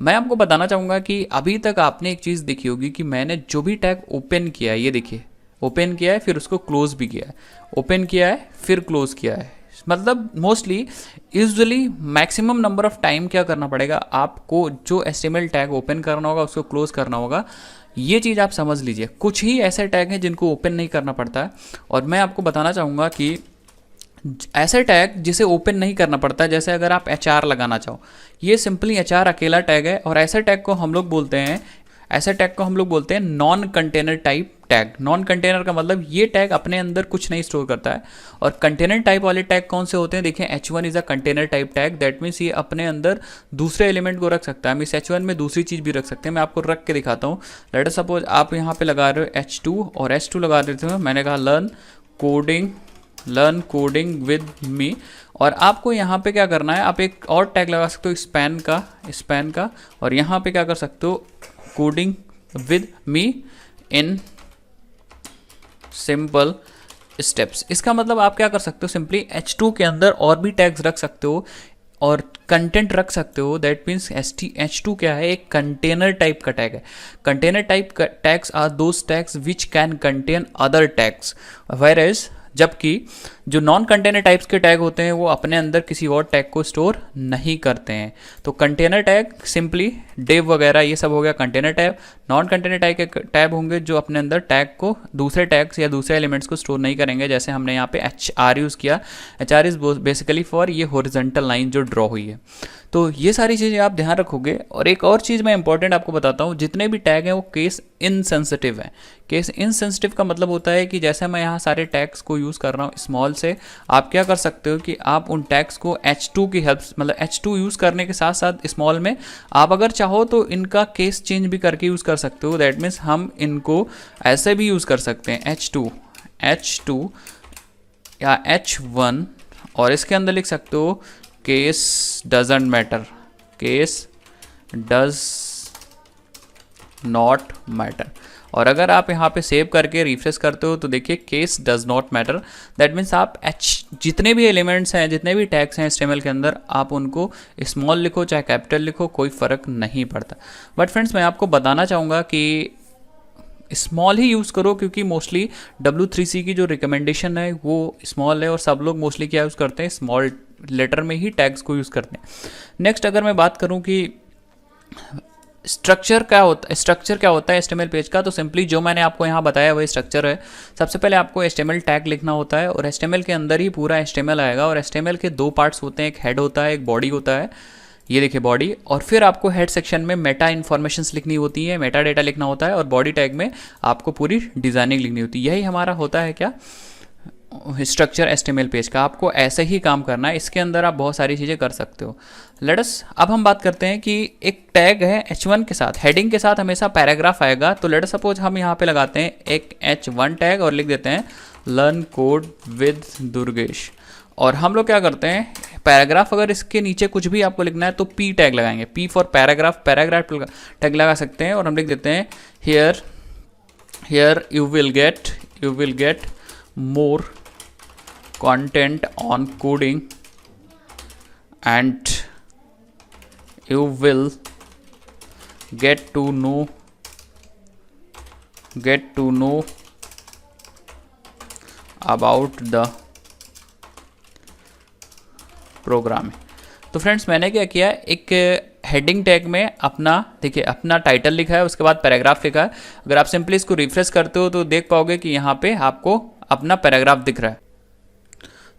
मैं आपको बताना चाहूँगा कि अभी तक आपने एक चीज़ देखी होगी कि मैंने जो भी टैग ओपन किया है, ये देखिए ओपन किया है, फिर उसको क्लोज भी किया है, ओपन किया है, फिर क्लोज किया है। मतलब mostly usually maximum number of time क्या करना पड़ेगा आपको, जो HTML टैग ओपन करना होगा उसको क्लोज करना होगा। ये चीज़ आप समझ लीजिए। कुछ ही ऐसे टैग हैं जिनको ओपन नहीं करना पड़ता है, और मैं आपको बताना चाहूँगा कि ऐसे टैग जिसे ओपन नहीं करना पड़ता है, जैसे अगर आप HR लगाना चाहो, ये सिंपली HR अकेला टैग है, और ऐसे टैग को हम लोग बोलते हैं ऐसे टैग को हम लोग बोलते हैं non container type tag. Non container का मतलब ये टैग अपने अंदर कुछ नहीं स्टोर करता है। और कंटेनर टाइप वाले टैग कौन से होते हैं, देखिए H1 is a container type tag, that means ये अपने अंदर दूसरे एलिमेंट को रख सकता है। हम इस H1 में दूसरी चीज़ भी रख सकते हैं, मैं आपको रख के दिखाता हूँ। लेट अस सपोज आप यहाँ पे लगा रहे हो H2 और H2 लगा देते हो, मैंने कहा लर्न कोडिंग विद मी, और आपको यहाँ पे क्या करना है, आप एक और टैग लगा सकते हो स्पैन का, और यहाँ पे क्या कर सकते हो, coding with me in simple steps. इसका मतलब आप क्या कर सकते हो, सिंपली H2 के अंदर और भी टैग्स रख सकते हो और कंटेंट रख सकते हो। दैट मीन्स H2 क्या है, एक कंटेनर टाइप का टैग है। Container type tags are those tags which can contain other tags, whereas जबकि जो नॉन कंटेनर टाइप्स के टैग होते हैं वो अपने अंदर किसी और टैग को स्टोर नहीं करते हैं। तो कंटेनर टैग सिंपली डिव वगैरह ये सब हो गया container tag. Non container tag के टैग होंगे जो अपने अंदर टैग को दूसरे टैग्स या दूसरे एलिमेंट्स को स्टोर नहीं करेंगे, जैसे हमने यहाँ पे HR यूज़ किया। HR इज बेसिकली फॉर ये हॉरिजॉन्टल लाइन जो ड्रॉ हुई है। तो ये सारी चीज़ें आप ध्यान रखोगे। और एक और चीज़ मैं इंपॉर्टेंट आपको बताता हूँ, जितने भी टैग हैं वो केस इनसेंसिटिव है। केस इनसेंसिटिव का मतलब होता है कि जैसे मैं यहाँ सारे टैग्स को यूज़ कर रहा हूँ स्मॉल से, आप क्या कर सकते हो कि आप उन टैग्स को H2 की हेल्प, मतलब H2 यूज़ करने के साथ साथ स्मॉल में आप अगर चाहो तो इनका केस चेंज भी करके यूज़ कर सकते हो। दैट मीन्स हम इनको ऐसे भी यूज़ कर सकते हैं H2 या H1, और इसके अंदर लिख सकते हो case doesn't matter, case does not matter. और अगर आप यहाँ पे सेव करके रिफ्रेश करते हो तो देखिए case does not matter. That means आप जितने भी एलिमेंट्स हैं, जितने भी टैग्स हैं HTML के अंदर, आप उनको स्मॉल लिखो चाहे कैपिटल लिखो, कोई फ़र्क नहीं पड़ता। बट फ्रेंड्स मैं आपको बताना चाहूँगा कि स्मॉल ही यूज़ करो, क्योंकि मोस्टली W3C की जो रिकमेंडेशन है वो स्मॉल है, और सब लोग मोस्टली क्या यूज़ करते हैं, स्मॉल लेटर में ही टैग्स को यूज़ करते हैं। नेक्स्ट अगर मैं बात करूं कि स्ट्रक्चर क्या होता है HTML पेज का, तो सिंपली जो मैंने आपको यहाँ बताया वही स्ट्रक्चर है। सबसे पहले आपको HTML टैग लिखना होता है, और HTML के अंदर ही पूरा HTML आएगा। और HTML के दो पार्ट्स होते हैं, एक हेड होता है, एक बॉडी होता है। ये देखिए बॉडी, और फिर आपको हेड सेक्शन में मेटा इन्फॉर्मेशंस लिखनी होती है, मेटा डेटा लिखना होता है, और बॉडी टैग में आपको पूरी डिज़ाइनिंग लिखनी होती है। यही हमारा होता है क्या, स्ट्रक्चर HTML पेज का। आपको ऐसे ही काम करना है, इसके अंदर आप बहुत सारी चीज़ें कर सकते हो। लेट्स अब हम बात करते हैं कि एक टैग है H1 के साथ, हेडिंग के साथ हमेशा पैराग्राफ आएगा। तो लेट्स सपोज हम यहाँ पे लगाते हैं एक H1 टैग और लिख देते हैं लर्न कोड विद दुर्गेश। और हम लोग क्या करते हैं, पैराग्राफ अगर इसके नीचे कुछ भी आपको लिखना है तो P टैग लगाएंगे, P फॉर पैराग्राफ टैग लगा सकते हैं। और हम लिख देते हैं here you will get more content on coding and you will get to know about the programming। तो फ्रेंड्स मैंने क्या किया, एक हेडिंग टैग में अपना देखिए अपना टाइटल लिखा है, उसके बाद पैराग्राफ लिखा है। अगर आप सिंपली इसको रिफ्रेश करते हो तो देख पाओगे कि यहाँ पे आपको अपना पैराग्राफ दिख रहा है।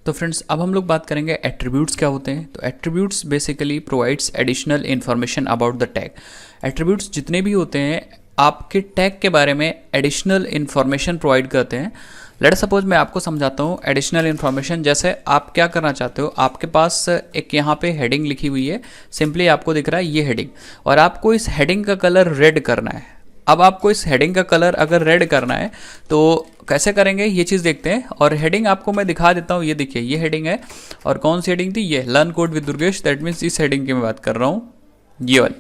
तो फ्रेंड्स अब हम लोग बात करेंगे एट्रीब्यूट्स क्या होते हैं। तो attributes basically provides additional information about the tag. Attributes जितने भी होते हैं आपके टैग के बारे में एडिशनल इन्फॉर्मेशन प्रोवाइड करते हैं। लेट्स सपोज मैं आपको समझाता हूँ एडिशनल इन्फॉर्मेशन। जैसे आप क्या करना चाहते हो, आपके पास एक यहाँ पे हेडिंग लिखी हुई है, सिंपली आपको दिख रहा है ये हेडिंग, और आपको इस हेडिंग का कलर रेड करना है। अब आपको इस हेडिंग का कलर अगर रेड करना है तो कैसे करेंगे ये चीज़ देखते हैं। और हेडिंग आपको मैं दिखा देता हूँ, ये देखिए ये हेडिंग है, और कौन सी हेडिंग थी, ये learn code with Durgesh. That means इस हेडिंग की मैं बात कर रहा हूँ, ये वाली,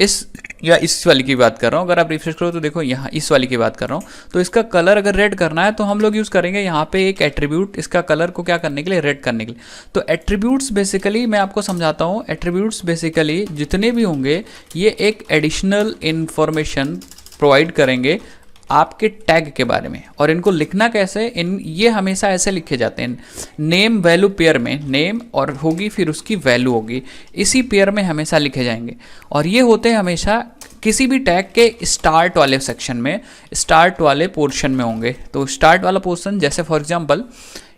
इस वाली की बात कर रहा हूँ। अगर आप रिफ्रेश करो तो देखो यहाँ इस वाली की बात कर रहा हूँ। तो इसका कलर अगर रेड करना है तो हम लोग यूज़ करेंगे यहाँ पे एक एट्रीब्यूट, इसका कलर को क्या करने के लिए, रेड करने के लिए। तो एट्रीब्यूट्स बेसिकली मैं आपको समझाता हूँ। एट्रीब्यूट्स बेसिकली जितने भी होंगे ये एक एडिशनल इन्फॉर्मेशन प्रोवाइड करेंगे आपके टैग के बारे में। और इनको लिखना कैसे, ये हमेशा ऐसे लिखे जाते हैं, नेम वैल्यू पेयर में, नेम और होगी फिर उसकी वैल्यू होगी, इसी पेयर में हमेशा लिखे जाएंगे। और ये होते हैं हमेशा किसी भी टैग के स्टार्ट वाले सेक्शन में, स्टार्ट वाले पोर्शन में होंगे। तो स्टार्ट वाला पोर्शन जैसे फॉर एग्जांपल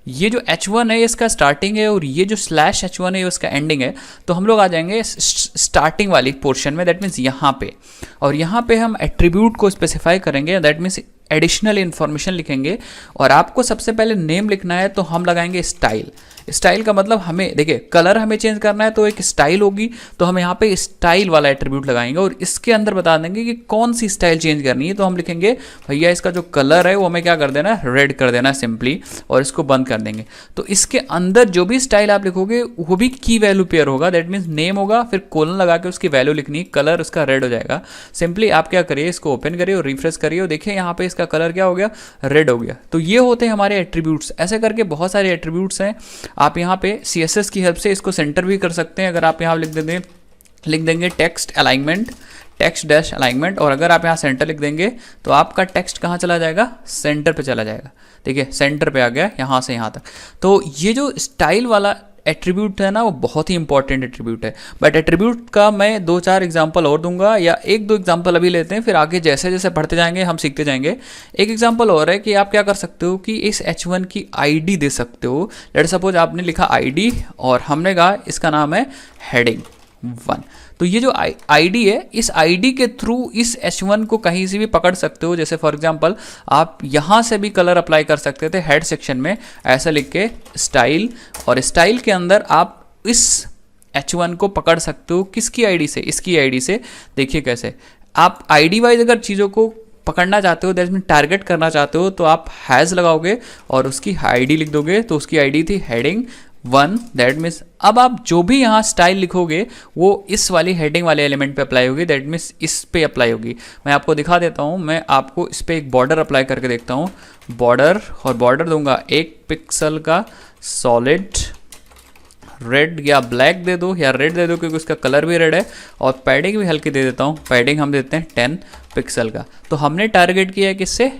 ये जो H1 है इसका स्टार्टिंग है और ये जो स्लैश H1 है उसका एंडिंग है। तो हम लोग आ जाएंगे स्टार्टिंग वाली पोर्शन में, दैट मीन्स यहाँ पे, और यहाँ पे हम एट्रीब्यूट को स्पेसिफाई करेंगे, दैट मीन्स एडिशनल इन्फॉर्मेशन लिखेंगे। और आपको सबसे पहले नेम लिखना है तो हम लगाएंगे स्टाइल। स्टाइल का मतलब हमें देखिए कलर हमें चेंज करना है तो एक स्टाइल होगी, तो हम यहाँ पे स्टाइल वाला एट्रीब्यूट लगाएंगे और इसके अंदर बता देंगे कि कौन सी स्टाइल चेंज करनी है। तो हम लिखेंगे भैया इसका जो कलर है वो हमें क्या कर देना है, रेड कर देना है सिंपली, और इसको बंद कर देंगे। तो इसके अंदर जो भी स्टाइल आप लिखोगे वो भी की वैल्यू पेयर होगा, दैट मीन्स नेम होगा, फिर कोलन लगा के उसकी वैल्यू लिखनी, कलर उसका रेड हो जाएगा। सिंपली आप क्या करिए, इसको ओपन करिए और रिफ्रेश करिए और देखिए यहाँ पे इसका कलर क्या हो गया, रेड हो गया। तो ये होते हैं हमारे एट्रीब्यूट्स। ऐसे करके बहुत सारे एट्रीब्यूट्स हैं। आप यहाँ पे CSS की हेल्प से इसको सेंटर भी कर सकते हैं। अगर आप यहाँ लिख देंगे text alignment, text dash alignment, और अगर आप यहाँ सेंटर लिख देंगे तो आपका टेक्स्ट कहाँ चला जाएगा, सेंटर पे चला जाएगा। ठीक है, सेंटर पे आ गया यहाँ से यहाँ तक। तो ये जो स्टाइल वाला एट्रीब्यूट है ना, वो बहुत ही इंपॉर्टेंट एट्रीब्यूट है। बट एट्रीब्यूट का मैं 2-4 एग्जांपल और दूंगा, या 1-2 एग्जांपल अभी लेते हैं, फिर आगे जैसे जैसे पढ़ते जाएंगे हम सीखते जाएंगे। एक एग्जांपल और है कि आप क्या कर सकते हो कि इस H1 की ID दे सकते हो। लेट सपोज आपने लिखा ID और हमने कहा इसका नाम है हेडिंग 1। तो ये जो ID है, इस ID के थ्रू इस H1 को कहीं से भी पकड़ सकते हो। जैसे फॉर एग्जांपल आप यहाँ से भी कलर अप्लाई कर सकते थे हेड सेक्शन में, ऐसा लिख के स्टाइल, और स्टाइल के अंदर आप इस H1 को पकड़ सकते हो। किसकी ID से, इसकी ID से। देखिए कैसे आप ID वाइज अगर चीज़ों को पकड़ना चाहते हो, दैट मीन टारगेट करना चाहते हो, तो आप हैज़ लगाओगे और उसकी ID लिख दोगे। तो उसकी ID थी हेडिंग 1, दैट मीन्स अब आप जो भी यहाँ स्टाइल लिखोगे वो इस वाली हेडिंग वाले एलिमेंट पे अप्लाई होगी, दैट मीन्स इस पे अप्लाई होगी। मैं आपको दिखा देता हूँ, मैं आपको इस पे एक बॉर्डर अप्लाई करके देखता हूँ। बॉर्डर, और बॉर्डर दूंगा 1 पिक्सल का सॉलिड रेड, या ब्लैक दे दो या रेड दे दो क्योंकि उसका कलर भी रेड है, और पैडिंग भी हल्की दे देता हूँ। पैडिंग हम देते हैं 10 पिक्सल का। तो हमने टारगेट किया है किससे,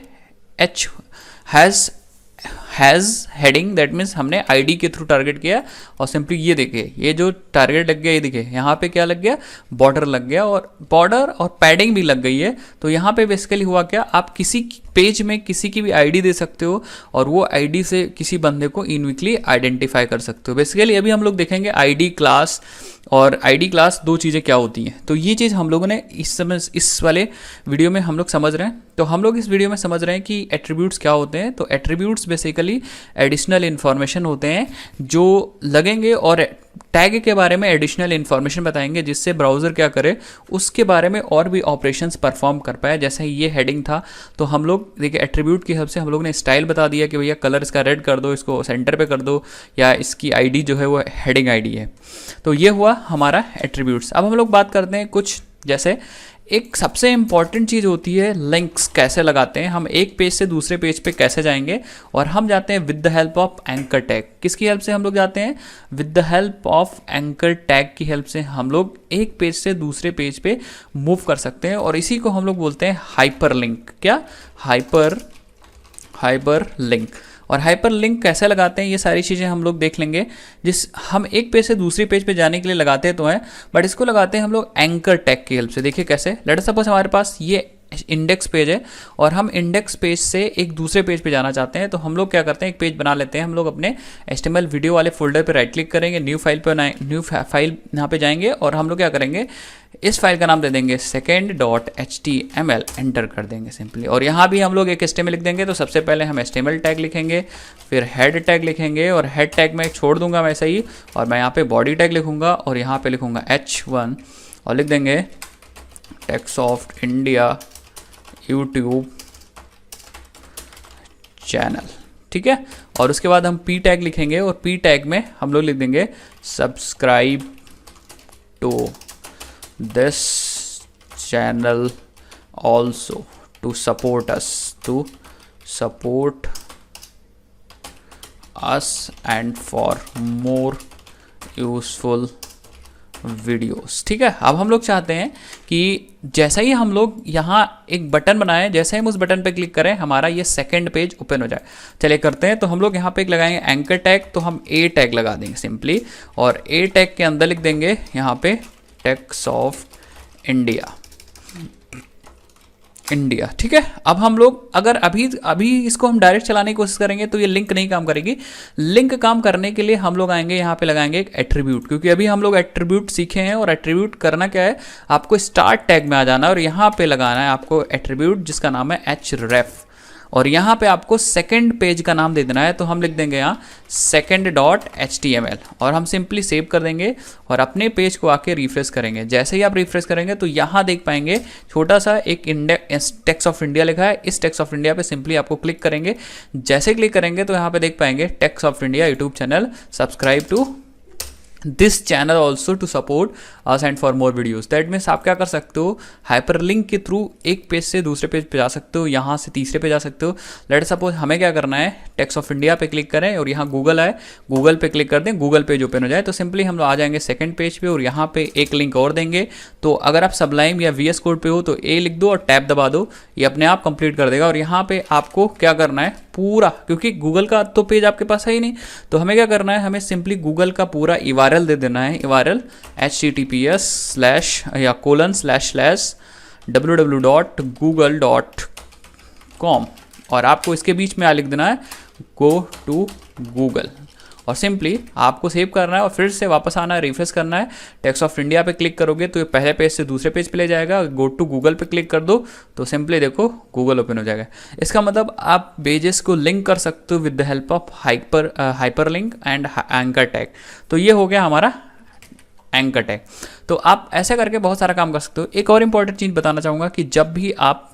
हैज़ हेडिंग, दैट मीन्स हमने ID के थ्रू टारगेट किया। और सिंपली ये देखिए, ये जो टारगेट लग गया, ये देखिए यहाँ पे क्या लग गया, बॉर्डर लग गया, और बॉर्डर और पैडिंग भी लग गई है। तो यहाँ पे बेसिकली हुआ क्या, आप किसी पेज में किसी की भी ID दे सकते हो और वो ID से किसी बंदे को यूनिकली आइडेंटिफाई कर सकते हो। बेसिकली अभी हम लोग देखेंगे ID क्लास और ID क्लास दो चीज़ें क्या होती हैं। तो ये चीज़ हम लोगों ने इस वाले वीडियो में हम लोग समझ रहे हैं। तो हम लोग इस वीडियो में समझ रहे हैं कि एट्रीब्यूट्स क्या होते हैं। तो एट्रीब्यूट्स बेसिकली एडिशनल इन्फॉर्मेशन होते हैं जो लगेंगे, और टैग के बारे में एडिशनल इन्फॉर्मेशन बताएंगे जिससे ब्राउज़र क्या करे, उसके बारे में और भी ऑपरेशंस परफॉर्म कर पाए। जैसे ये हेडिंग था, तो हम लोग देखिए एट्रीब्यूट की हेल्प से हम लोग ने स्टाइल बता दिया कि भैया कलर इसका रेड कर दो, इसको सेंटर पे कर दो, या इसकी ID जो है वो हेडिंग ID है। तो ये हुआ हमारा एट्रीब्यूट्स। अब हम लोग बात करते हैं कुछ, जैसे एक सबसे इंपॉर्टेंट चीज़ होती है लिंक्स कैसे लगाते हैं। हम एक पेज से दूसरे पेज पे कैसे जाएंगे, और हम जाते हैं with the help of anchor tag. किसकी हेल्प से हम लोग जाते हैं, with the help of anchor tag की हेल्प से हम लोग एक पेज से दूसरे पेज पे मूव कर सकते हैं, और इसी को हम लोग बोलते हैं हाइपर लिंक। क्या, हाइपर लिंक। और हाइपर लिंक कैसे लगाते हैं ये सारी चीज़ें हम लोग देख लेंगे। हम एक पेज से दूसरे पेज पे जाने के लिए लगाते तो हैं, बट इसको लगाते हैं हम लोग एंकर टैग की हेल्प से। देखिए कैसे, लेट सपोज हमारे पास ये इंडेक्स पेज है और हम इंडेक्स पेज से एक दूसरे पेज पे जाना चाहते हैं। तो हम लोग क्या करते हैं, एक पेज बना लेते हैं। हम लोग अपने HTML वीडियो वाले फोल्डर पे राइट क्लिक करेंगे, न्यू फाइल यहाँ पे जाएंगे, और हम लोग क्या करेंगे, इस फाइल का नाम दे देंगे second.html, एंटर कर देंगे सिंपली। और यहाँ भी हम लोग एक HTML लिख देंगे। तो सबसे पहले हम HTML टैग लिखेंगे, फिर हेड टैग लिखेंगे, और हेड टैग में छोड़ दूंगा वैसे ही, और मैं यहाँ पे बॉडी टैग लिखूंगा, और यहाँ पे लिखूंगा H1, और लिख देंगे टेक्सॉफ्ट इंडिया यूट्यूब चैनल। ठीक है, और उसके बाद हम P टैग लिखेंगे, और P टैग में हम लोग लिख देंगे subscribe to this channel also to support us and for more useful videos. ठीक है, अब हम लोग चाहते हैं कि जैसा ही हम लोग यहाँ एक बटन बनाएं, जैसे ही हम उस बटन पे क्लिक करें हमारा ये सेकंड पेज ओपन हो जाए। चलिए करते हैं। तो हम लोग यहाँ पे एक लगाएंगे एंकर टैग, तो हम A टैग लगा देंगे सिंपली, और A टैग के अंदर लिख देंगे यहाँ पे टेक्सॉफ्ट इंडिया। इंडिया। ठीक है, अब हम लोग अगर अभी अभी इसको हम डायरेक्ट चलाने की कोशिश करेंगे तो ये लिंक नहीं काम करेगी। लिंक काम करने के लिए हम लोग आएंगे यहाँ पे लगाएंगे एक एट्रीब्यूट, क्योंकि अभी हम लोग एट्रीब्यूट सीखे हैं। और एट्रीब्यूट करना क्या है, आपको स्टार्ट टैग में आ जाना है और यहाँ पे लगाना है आपको एट्रीब्यूट जिसका नाम है href। और यहाँ पे आपको सेकंड पेज का नाम दे देना है, तो हम लिख देंगे यहाँ second.html और हम सिंपली सेव कर देंगे और अपने पेज को आके रिफ्रेश करेंगे। जैसे ही आप रिफ्रेश करेंगे तो यहाँ देख पाएंगे छोटा सा एक टेक्स्ट ऑफ इंडिया लिखा है। इस टेक्स्ट ऑफ इंडिया पे सिंपली आपको क्लिक करेंगे। जैसे क्लिक करेंगे तो यहाँ पे देख पाएंगे text of India YouTube channel, subscribe to this channel also to support us and for more videos. That means आप क्या कर सकते हो, हाइपरलिंक के थ्रू एक पेज से दूसरे पेज पे जा सकते हो, यहाँ से तीसरे पे जा सकते हो। लेट सपोज हमें क्या करना है, टेक्स्ट ऑफ इंडिया पे क्लिक करें और यहाँ गूगल आए, गूगल पे क्लिक कर दें, गूगल पेज ओपन हो जाए। तो सिंपली हम लोग आ जाएंगे सेकंड पेज पे और यहाँ पे एक लिंक और देंगे। तो अगर आप सबलाइम या VS कोड पे हो तो ए लिख दो और टैब दबा दो, ये अपने आप कंप्लीट कर देगा। और यहाँ पे आपको क्या करना है पूरा, क्योंकि गूगल का तो पेज आपके पास है ही नहीं, तो हमें क्या करना है, हमें सिंपली गूगल का पूरा URL दे देना है। URL https://www.google.com और आपको इसके बीच में लिख देना है गो टू गूगल और सिंपली आपको सेव करना है और फिर से वापस आना है, रिफ्रेश करना है। टेक्स्ट ऑफ इंडिया पे क्लिक करोगे तो ये पहले पेज से दूसरे पेज पे ले जाएगा। गो टू गूगल पे क्लिक कर दो तो सिंपली देखो गूगल ओपन हो जाएगा। इसका मतलब आप पेजेस को लिंक कर सकते हो with the help of hyperlink and anchor tag. तो ये हो गया हमारा एंकर टैग। तो आप ऐसा करके बहुत सारा काम कर सकते हो। एक और इंपॉर्टेंट चीज़ बताना चाहूँगा कि जब भी आप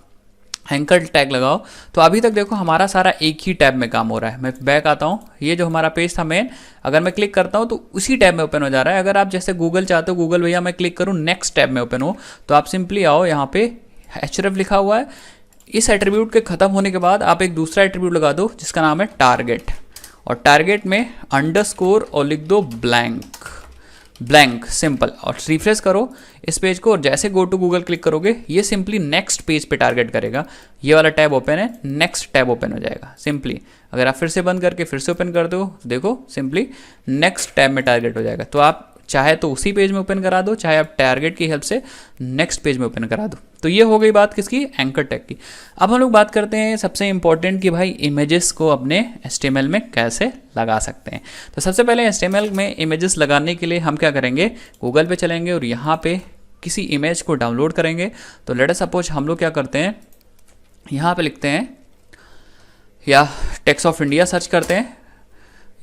एंकर टैग लगाओ तो अभी तक देखो हमारा सारा एक ही टैब में काम हो रहा है। मैं बैक आता हूँ, ये जो हमारा पेज था मेन, अगर मैं क्लिक करता हूँ तो उसी टैब में ओपन हो जा रहा है। अगर आप जैसे गूगल चाहते हो, गूगल भैया मैं क्लिक करूँ नेक्स्ट टैब में ओपन हो, तो आप सिंपली आओ, यहाँ पे href लिखा हुआ है। इस एट्रीब्यूट के खत्म होने के बाद आप एक दूसरा एट्रीब्यूट लगा दो जिसका नाम है टारगेट, और टारगेट में अंडरस्कोर और लिख दो ब्लैंक सिंपल और रिफ्रेश करो इस पेज को। और जैसे गो टू गूगल क्लिक करोगे ये सिंपली नेक्स्ट पेज पे टारगेट करेगा। ये वाला टैब ओपन है, नेक्स्ट टैब ओपन हो जाएगा सिंपली। अगर आप फिर से बंद करके फिर से ओपन कर दो, देखो सिंपली नेक्स्ट टैब में टारगेट हो जाएगा। तो आप चाहे तो उसी पेज में ओपन करा दो, चाहे आप टारगेट की हेल्प से नेक्स्ट पेज में ओपन करा दो। तो ये हो गई बात किसकी, एंकर टैग की। अब हम लोग बात करते हैं सबसे इंपॉर्टेंट कि भाई इमेजेस को अपने HTML में कैसे लगा सकते हैं। तो सबसे पहले HTML में इमेजेस लगाने के लिए हम क्या करेंगे, गूगल पे चलेंगे और यहाँ पे किसी इमेज को डाउनलोड करेंगे। तो लेट अस सपोज हम लोग क्या करते हैं, यहाँ पे लिखते हैं या टेक्स्ट ऑफ इंडिया सर्च करते हैं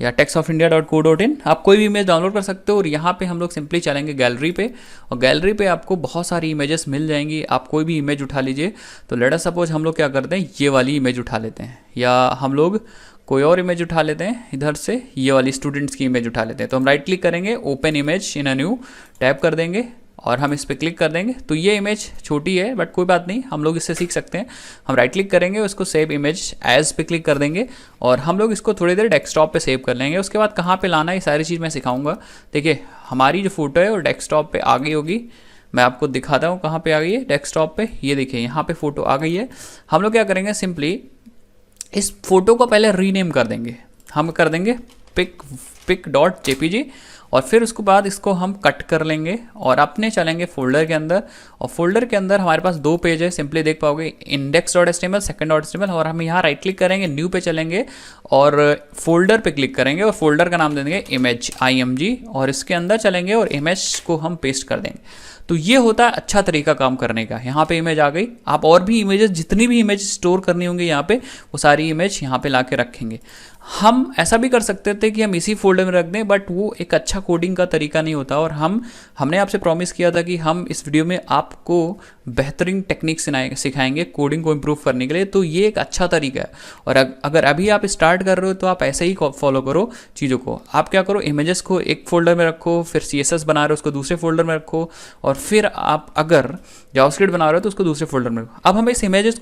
या textofindia.co.in। आप कोई भी इमेज डाउनलोड कर सकते हो और यहाँ पे हम लोग सिंपली चलेंगे गैलरी पे और गैलरी पे आपको बहुत सारी इमेजेस मिल जाएंगी। आप कोई भी इमेज उठा लीजिए। तो लेट अस सपोज हम लोग क्या करते हैं, ये वाली इमेज उठा लेते हैं या हम लोग कोई और इमेज उठा लेते हैं, इधर से ये वाली स्टूडेंट्स की इमेज उठा लेते हैं। तो हम राइट क्लिक करेंगे, open image in a new tab कर देंगे और हम इस पर क्लिक कर देंगे। तो ये इमेज छोटी है बट कोई बात नहीं, हम लोग इससे सीख सकते हैं। हम राइट क्लिक करेंगे, उसको सेव इमेज एज पे क्लिक कर देंगे और हम लोग इसको थोड़ी देर डेस्कटॉप पे सेव कर लेंगे। उसके बाद कहाँ पे लाना है ये सारी चीज़ मैं सिखाऊंगा। देखिए हमारी जो फोटो है वो डेस्कटॉप पे आ गई होगी, मैं आपको दिखाता हूँ कहाँ पे आ गई है डेस्कटॉप पे। ये देखिए यहाँ पे फोटो आ गई है। हम लोग क्या करेंगे, सिंपली इस फोटो को पहले रीनेम कर देंगे। हम कर देंगे pic.jpg और फिर उसके बाद इसको हम कट कर लेंगे और अपने चलेंगे फोल्डर के अंदर। और फोल्डर के अंदर हमारे पास दो पेज है, सिंपली देख पाओगे, index.html, second.html। और हम यहाँ राइट क्लिक करेंगे, न्यू पे चलेंगे और फोल्डर पे क्लिक करेंगे और फोल्डर का नाम दे देंगे इमेज img और इसके अंदर चलेंगे और इमेज को हम पेस्ट कर देंगे। तो ये होता है अच्छा तरीका काम करने का। यहाँ पे इमेज आ गई, आप और भी इमेजेस, जितनी भी इमेज स्टोर करनी होंगी यहाँ पे, वो सारी इमेज यहाँ पे ला के रखेंगे। हम ऐसा भी कर सकते थे कि हम इसी फोल्डर में रख दें, बट वो एक अच्छा कोडिंग का तरीका नहीं होता। और हमने आपसे प्रॉमिस किया था कि हम इस वीडियो में आपको बेहतरीन टेक्निक सिखाएंगे कोडिंग को इम्प्रूव करने के लिए। तो ये एक अच्छा तरीका है और अगर अभी आप स्टार्ट कर रहे हो तो आप ऐसे ही फॉलो करो चीज़ों को। आप क्या करो, इमेजेस को एक फोल्डर में रखो, फिर CSS बना रहे हो उसको दूसरे फोल्डर में रखो, और फिर आप अगर जावास्क्रिप्ट बना रहे हो तो उसको दूसरे फोल्डर में रखो। अब हम इस इमेज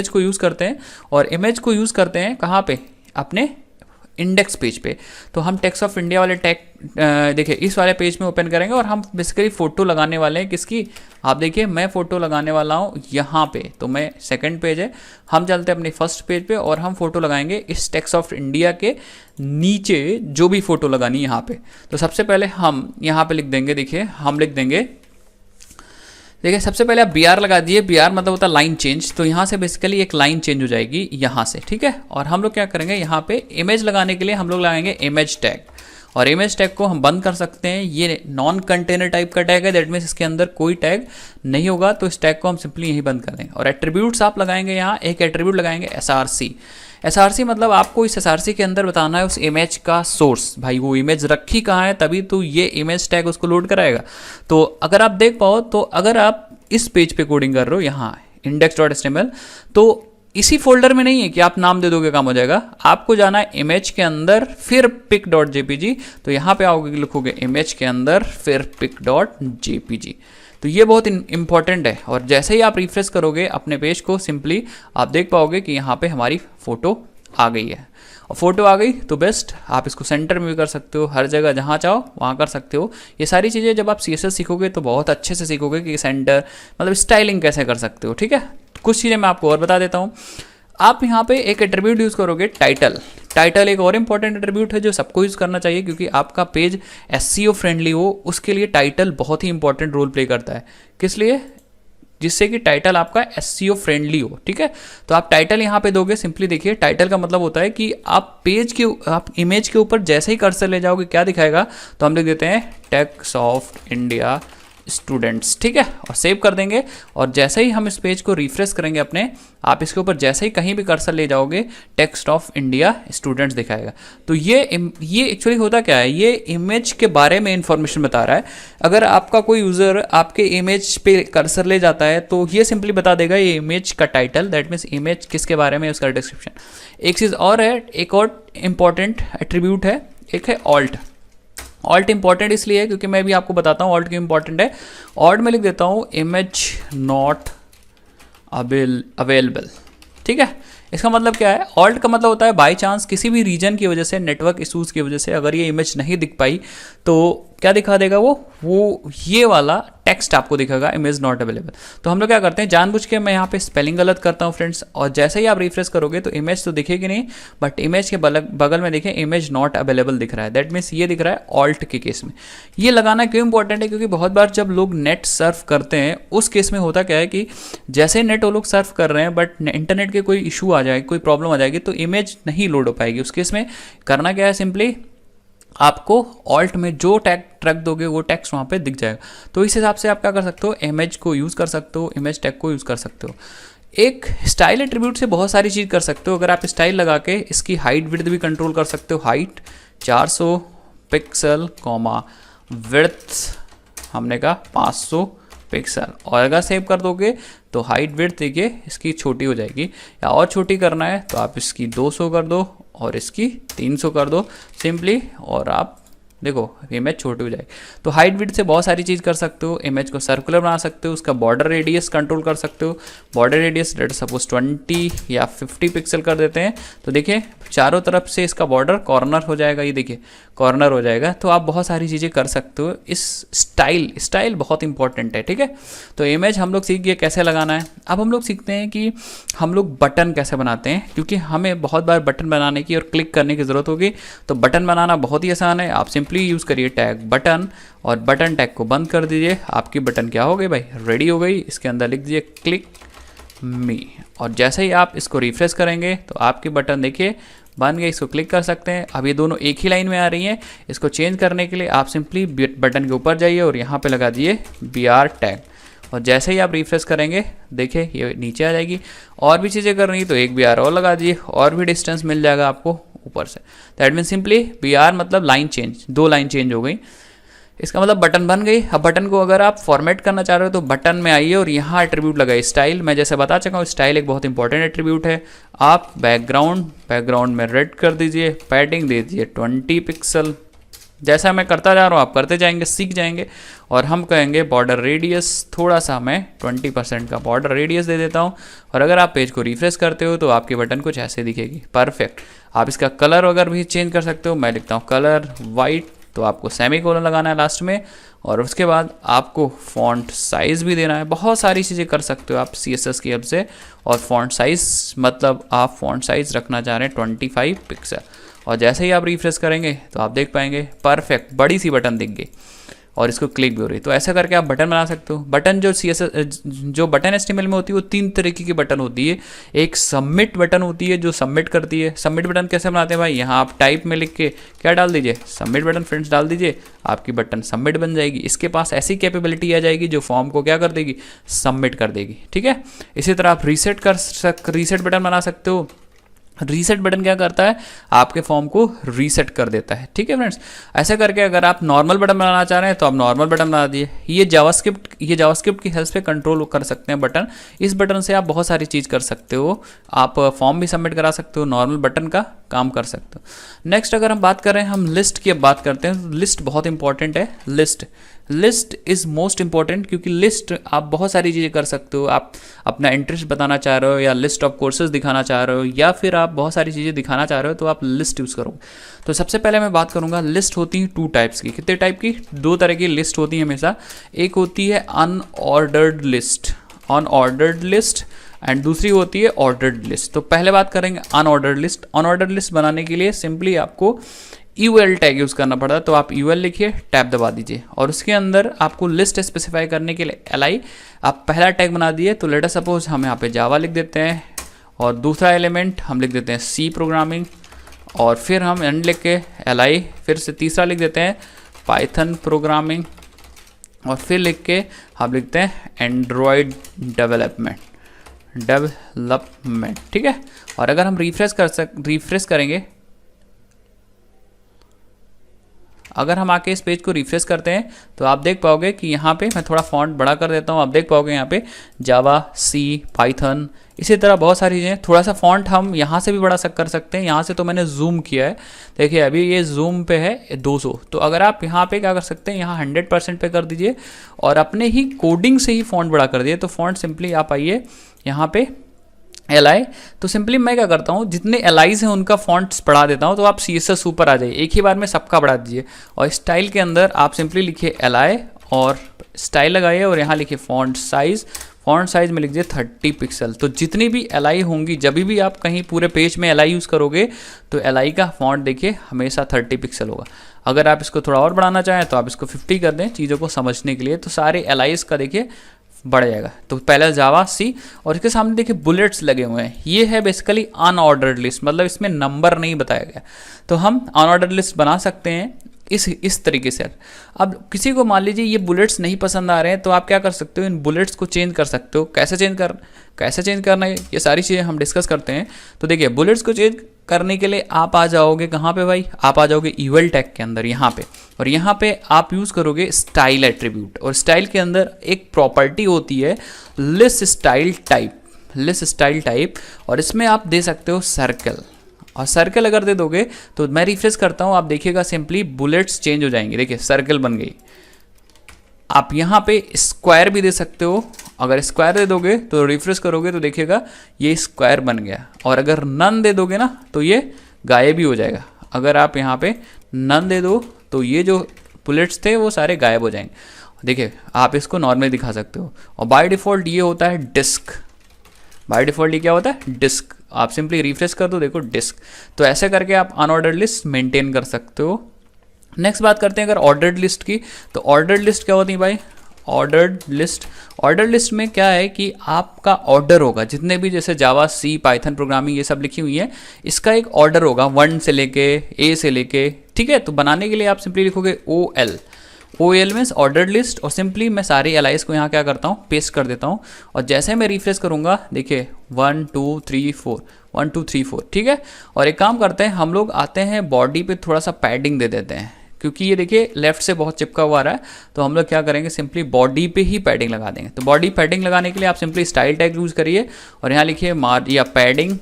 को यूज़ करते हैं और इमेज को यूज़ करते हैं कहाँ पे, अपने इंडेक्स पेज पे। तो हम टेक्स्ट ऑफ इंडिया वाले देखिए इस वाले पेज में ओपन करेंगे और हम बेसिकली फ़ोटो लगाने वाले हैं। किसकी, आप देखिए मैं फ़ोटो लगाने वाला हूँ यहाँ पे। तो मैं सेकंड पेज है, हम चलते हैं अपने फर्स्ट पेज पे और हम फ़ोटो लगाएंगे इस टेक्स्ट ऑफ इंडिया के नीचे जो भी फ़ोटो लगानी है यहाँ पे। तो सबसे पहले हम यहाँ पे लिख देंगे, देखिए हम लिख देंगे देखिए सबसे पहले आप बी आर लगा दिए, बी आर मतलब होता है लाइन चेंज, तो यहाँ से बेसिकली एक लाइन चेंज हो जाएगी यहाँ से, ठीक है। और हम लोग क्या करेंगे, यहाँ पे इमेज लगाने के लिए हम लोग लगाएंगे इमेज टैग, और इमेज टैग को हम बंद कर सकते हैं। ये नॉन कंटेनर टाइप का टैग है, दैट मीन्स इसके अंदर कोई टैग नहीं होगा, तो इस टैग को हम सिंपली यहीं बंद कर देंगे। और एट्रीब्यूट्स आप लगाएंगे, यहाँ एक एट्रीब्यूट लगाएंगे एसआरसी। एसआरसी मतलब आपको इस एसआरसी के अंदर बताना है उस इमेज का सोर्स, भाई वो इमेज रखी कहाँ है, तभी तो ये इमेज टैग उसको लोड कराएगा। तो अगर आप देख पाओ, तो अगर आप इस पेज पे कोडिंग कर रहे हो यहाँ index.html, तो इसी फोल्डर में नहीं है कि आप नाम दे दोगे काम हो जाएगा, आपको जाना है इमेज के अंदर फिर pic.jpg, तो यहाँ पे आओगे लिखोगे इमेज के अंदर फिर pic.jpg। तो ये बहुत इंपॉर्टेंट है, और जैसे ही आप रिफ्रेश करोगे अपने पेज को, सिंपली आप देख पाओगे कि यहाँ पे हमारी फोटो आ गई है। और फोटो आ गई तो बेस्ट, आप इसको सेंटर में भी कर सकते हो, हर जगह जहाँ चाहो वहाँ कर सकते हो। ये सारी चीज़ें जब आप CSS सीखोगे तो बहुत अच्छे से सीखोगे कि सेंटर मतलब स्टाइलिंग कैसे कर सकते हो, ठीक है। कुछ चीज़ें मैं आपको और बता देता हूँ। आप यहाँ पे एक एट्रीब्यूट यूज़ करोगे टाइटल। टाइटल एक और इम्पॉर्टेंट एट्रीब्यूट है जो सबको यूज़ करना चाहिए, क्योंकि आपका पेज SEO फ्रेंडली हो, उसके लिए टाइटल बहुत ही इंपॉर्टेंट रोल प्ले करता है। किस लिए? जिससे कि टाइटल आपका SEO फ्रेंडली हो, ठीक है। तो आप टाइटल यहाँ पे दोगे, सिंपली देखिए टाइटल का मतलब होता है कि आप इमेज के ऊपर जैसे ही कर्सर ले जाओगे क्या दिखाएगा, तो हम लिख देते हैं टेक्सॉफ्ट इंडिया स्टूडेंट्स, ठीक है, और सेव कर देंगे। और जैसे ही हम इस पेज को रिफ्रेश करेंगे अपने, आप इसके ऊपर जैसे ही कहीं भी कर्सर ले जाओगे टेक्स्ट ऑफ इंडिया स्टूडेंट्स दिखाएगा। तो ये एक्चुअली होता क्या है, ये इमेज के बारे में इंफॉर्मेशन बता रहा है। अगर आपका कोई यूज़र आपके इमेज पे कर्सर ले जाता है तो ये सिंपली बता देगा ये इमेज का टाइटल, दैट मीन्स इमेज किसके बारे में, उसका डिस्क्रिप्शन। एक चीज़ और है, एक और इम्पॉर्टेंट एट्रीब्यूट है, एक है ऑल्ट। ऑल्ट इंपॉर्टेंट इसलिए है क्योंकि मैं भी आपको बताता हूँ ऑल्ट क्यों इंपॉर्टेंट है। ऑल्ट में लिख देता हूँ इमेज नॉट अवेलेबल, ठीक है। इसका मतलब क्या है, ऑल्ट का मतलब होता है बाई चांस किसी भी रीजन की वजह से, नेटवर्क इशूज़ की वजह से अगर ये इमेज नहीं दिख पाई तो क्या दिखा देगा वो ये वाला टेक्स्ट आपको दिखेगा, इमेज नॉट अवेलेबल। तो हम लोग क्या करते हैं, जानबूझ के मैं यहाँ पे स्पेलिंग गलत करता हूँ फ्रेंड्स, और जैसे ही आप रिफ्रेश करोगे तो इमेज तो दिखेगी नहीं, बट इमेज के बगल में देखें इमेज नॉट अवेलेबल दिख रहा है, दैट मीन्स ये दिख रहा है ऑल्ट के केस में। ये लगाना क्यों इंपॉर्टेंट है, क्योंकि बहुत बार जब लोग नेट सर्फ करते हैं उस केस में होता क्या है कि जैसे नेट वो लोग सर्फ कर रहे हैं बट इंटरनेट के कोई इशू आ जाएगी, कोई प्रॉब्लम आ जाएगी, तो इमेज नहीं लोड हो पाएगी। उस केस में करना क्या है, सिंपली आपको ऑल्ट में जो टैग ट्रैक दोगे वो टेक्स्ट वहाँ पे दिख जाएगा। तो इस हिसाब से आप क्या कर सकते हो, इमेज को यूज़ कर सकते हो, इमेज टैग को यूज़ कर सकते हो। एक स्टाइल एट्रीब्यूट से बहुत सारी चीज़ कर सकते हो। अगर आप स्टाइल लगा के इसकी हाइट विड्थ भी कंट्रोल कर सकते हो। हाइट 400 पिक्सल कॉमा विड्थ हमने कहा 500 पिक्सल, और अगर सेव कर दोगे तो हाइट विड्थ देखिए इसकी छोटी हो जाएगी, या और छोटी करना है तो आप इसकी 200 कर दो और इसकी 300 कर दो सिंपली, और आप देखो इमेज छोटी हो जाएगी। तो हाइट विड्थ से बहुत सारी चीज़ कर सकते हो। इमेज को सर्कुलर बना सकते हो, उसका बॉर्डर रेडियस कंट्रोल कर सकते हो। बॉर्डर रेडियस लेट सपोज 20 या 50 पिक्सल कर देते हैं, तो देखिए चारों तरफ से इसका बॉर्डर कॉर्नर हो जाएगा, ये देखिए कॉर्नर हो जाएगा। तो आप बहुत सारी चीज़ें कर सकते हो। इस स्टाइल बहुत इंपॉर्टेंट है, ठीक है। तो इमेज हम लोग सीख गए कैसे लगाना है। अब हम लोग सीखते हैं कि हम लोग बटन कैसे बनाते हैं, क्योंकि हमें बहुत बार बटन बनाने की और क्लिक करने की ज़रूरत होगी। तो बटन बनाना बहुत ही आसान है, आप सिंपली यूज़ करिए टैग बटन, और बटन टैग को बंद कर दीजिए। आपकी बटन क्या हो गई भाई, रेडी हो गई। इसके अंदर लिख दीजिए क्लिक मी, और जैसे ही आप इसको रिफ्रेश करेंगे तो आपकी बटन देखिए बन गई। इसको क्लिक कर सकते हैं। अब ये दोनों एक ही लाइन में आ रही हैं। इसको चेंज करने के लिए आप सिंपली बटन के ऊपर जाइए और यहाँ पे लगा दिए BR टैग, और जैसे ही आप रिफ्रेश करेंगे देखिए ये नीचे आ जाएगी। और भी चीज़ें करनी तो एक BR और लगा दिए, और भी डिस्टेंस मिल जाएगा आपको ऊपर से। दैट मीन सिंपली BR मतलब लाइन चेंज, 2 लाइन चेंज हो गई, इसका मतलब बटन बन गई। अब बटन को अगर आप फॉर्मेट करना चाह रहे हो तो बटन में आइए और यहाँ एट्रीब्यूट लगाइए स्टाइल। मैं जैसे बता चुका हूँ स्टाइल एक बहुत इंपॉर्टेंट एट्रीब्यूट है। आप बैकग्राउंड में रेड कर दीजिए, पैडिंग दे दीजिए 20 पिक्सल। जैसा मैं करता जा रहा हूँ आप करते जाएंगे, सीख जाएंगे। और हम कहेंगे बॉर्डर रेडियस थोड़ा सा मैं 20% का बॉर्डर रेडियस दे देता हूँ। और अगर आप पेज को रिफ्रेश करते हो तो आपकी बटन कुछ ऐसे दिखेगी, परफेक्ट। आप इसका कलर अगर भी चेंज कर सकते हो, मैं लिखता हूँ कलर वाइट, तो आपको सेमीकोलन लगाना है लास्ट में, और उसके बाद आपको फॉन्ट साइज़ भी देना है। बहुत सारी चीज़ें कर सकते हो आप CSS की हेल्प से। और फॉन्ट साइज़ मतलब आप फॉन्ट साइज़ रखना चाह रहे हैं 25 पिक्सल, और जैसे ही आप रिफ्रेश करेंगे तो आप देख पाएंगे परफेक्ट बड़ी सी बटन दिख गई। और इसको क्लिक भी हो रही है। तो ऐसा करके आप बटन बना सकते हो। बटन जो जो बटन HTML में होती है वो 3 तरीके की बटन होती है। एक सबमिट बटन होती है जो सबमिट करती है। सबमिट बटन कैसे बनाते हैं भाई, यहाँ आप टाइप में लिख के क्या डाल दीजिए, सबमिट बटन फ्रेंड्स डाल दीजिए, आपकी बटन सबमिट बन जाएगी। इसके पास ऐसी कैपेबिलिटी आ जाएगी जो फॉर्म को क्या कर देगी, सबमिट कर देगी। ठीक है, इसी तरह आप रीसेट बटन बना सकते हो। रीसेट बटन क्या करता है, आपके फॉर्म को रीसेट कर देता है। ठीक है फ्रेंड्स, ऐसा करके अगर आप नॉर्मल बटन बनाना चाह रहे हैं तो आप नॉर्मल बटन बना दिए। ये जावास्क्रिप्ट की हेल्प से कंट्रोल कर सकते हैं बटन। इस बटन से आप बहुत सारी चीज़ कर सकते हो। आप फॉर्म भी सबमिट करा सकते हो, नॉर्मल बटन का काम कर सकते हो। नेक्स्ट अगर हम बात करें, हम लिस्ट की अब बात करते हैं। लिस्ट बहुत इंपॉर्टेंट है। लिस्ट इज़ मोस्ट इंपॉर्टेंट, क्योंकि लिस्ट आप बहुत सारी चीज़ें कर सकते हो। आप अपना इंटरेस्ट बताना चाह रहे हो, या लिस्ट ऑफ कोर्सेज दिखाना चाह रहे हो, या फिर आप बहुत सारी चीज़ें दिखाना चाह रहे हो, तो आप लिस्ट यूज़ करो। तो सबसे पहले मैं बात करूँगा, लिस्ट होती है 2 टाइप्स की। कितने टाइप की, 2 तरह की लिस्ट होती है हमेशा। एक होती है अनऑर्डर्ड लिस्ट एंड दूसरी होती है ऑर्डर्ड लिस्ट। तो पहले बात करेंगे अनऑर्डर्ड लिस्ट। अनऑर्डर्ड लिस्ट बनाने के लिए सिंपली आपको UL टैग यूज़ करना पड़ता है। तो आप UL लिखिए, टैब दबा दीजिए, और उसके अंदर आपको लिस्ट स्पेसिफाई करने के लिए LI आप पहला टैग बना दिए। तो लेट अस सपोज हम यहाँ पे जावा लिख देते हैं, और दूसरा एलिमेंट हम लिख देते हैं C प्रोग्रामिंग, और फिर हम एंड लिख के LI, फिर से तीसरा लिख देते हैं पाइथन प्रोग्रामिंग, और फिर लिख के हम लिखते हैं एंड्रॉयड डेवलपमेंट। ठीक है, और अगर हम रिफ्रेश करेंगे, अगर हम आके इस पेज को रिफ्रेश करते हैं तो आप देख पाओगे कि यहाँ पे, मैं थोड़ा फॉन्ट बड़ा कर देता हूँ, आप देख पाओगे यहाँ पे जावा, C, पाइथन, इसी तरह बहुत सारी चीज़ें। थोड़ा सा फॉन्ट हम यहाँ से भी बड़ा कर सकते हैं। यहाँ से तो मैंने जूम किया है, देखिए अभी ये जूम पे है 200। तो अगर आप यहाँ पे क्या कर सकते हैं, यहाँ 100% पे कर दीजिए, और अपने ही कोडिंग से ही फॉन्ट बड़ा कर दिए। तो फॉन्ट सिंपली आप आइए यहाँ पे LI, तो सिंपली मैं क्या करता हूँ, जितने LIs हैं उनका फॉन्ट्स बढ़ा देता हूँ। तो आप CSS ऊपर आ जाइए, एक ही बार में सबका बढ़ा दीजिए, और स्टाइल के अंदर आप सिंपली लिखिए LI और स्टाइल लगाइए, और यहाँ लिखिए फॉन्ट साइज में लिख दीजिए 30 पिक्सल। तो जितनी भी LI होंगी, जब भी आप कहीं पूरे पेज में LI यूज़ करोगे तो LI का फॉन्ट देखिए हमेशा 30 पिक्सल होगा। अगर आप इसको थोड़ा और बढ़ाना चाहें तो आप इसको 50 कर दें चीज़ों को समझने के लिए। तो सारे LIs का देखिए बढ़ जाएगा। तो पहले जावा, C, और इसके सामने देखिए बुलेट्स लगे हुए हैं। ये है बेसिकली अनऑर्डर्ड लिस्ट, मतलब इसमें नंबर नहीं बताया गया। तो हम अनऑर्डर्ड लिस्ट बना सकते हैं इस तरीके से। अब किसी को मान लीजिए ये बुलेट्स नहीं पसंद आ रहे हैं, तो आप क्या कर सकते हो, इन बुलेट्स को चेंज कर सकते हो। कैसे चेंज करना है, ये सारी चीज़ें हम डिस्कस करते हैं। तो देखिए बुलेट्स को चेंज करने के लिए आप आ जाओगे कहाँ पे भाई, आप आ जाओगे UL टैग के अंदर यहाँ पे, और यहाँ पे आप यूज़ करोगे स्टाइल एट्रीब्यूट। और स्टाइल के अंदर एक प्रॉपर्टी होती है लिस्ट स्टाइल टाइप, और इसमें आप दे सकते हो सर्कल। और सर्कल अगर दे दोगे तो मैं रिफ्रेश करता हूँ, आप देखिएगा सिंपली बुलेट्स चेंज हो जाएंगे। देखिए सर्कल बन गई। आप यहाँ पे स्क्वायर भी दे सकते हो। अगर स्क्वायर दे दोगे तो रिफ्रेश करोगे तो देखिएगा ये स्क्वायर बन गया। और अगर नन दे दोगे ना तो ये गायब भी हो जाएगा। अगर आप यहाँ पे नन दे दो तो ये जो बुलेट्स थे वो सारे गायब हो जाएंगे। देखिए आप इसको नॉर्मली दिखा सकते हो। और बाय डिफ़ॉल्ट ये होता है डिस्क। बाय डिफ़ॉल्ट ये क्या होता है, डिस्क। आप सिंपली रिफ्रेश कर दो, देखो डिस्क। तो ऐसे करके आप अनऑर्डर्ड लिस्ट मेंटेन कर सकते हो। नेक्स्ट बात करते हैं अगर ऑर्डर्ड लिस्ट की। तो ऑर्डर्ड लिस्ट क्या होती है भाई, ऑर्डर्ड लिस्ट में क्या है कि आपका ऑर्डर होगा, जितने भी जैसे जावा, C, पाइथन प्रोग्रामिंग ये सब लिखी हुई है, इसका एक ऑर्डर होगा 1 से लेके A से लेके। ठीक है, तो बनाने के लिए आप सिंपली लिखोगे OL मीन्स ऑर्डर्ड लिस्ट, और सिंपली मैं सारे LIs को यहाँ क्या करता हूँ, पेस्ट कर देता हूँ। और जैसे मैं रिफ्रेश करूँगा देखिए 1 2 3 4। ठीक है, और एक काम करते हैं, हम लोग आते हैं बॉडी पे थोड़ा सा पैडिंग दे देते हैं, क्योंकि ये देखिए लेफ्ट से बहुत चिपका हुआ आ रहा है। तो हम लोग क्या करेंगे, सिंपली बॉडी पे ही पैडिंग लगा देंगे। तो बॉडी पैडिंग लगाने के लिए आप सिंपली स्टाइल टैग यूज़ करिए, और यहाँ लिखिए या पैडिंग,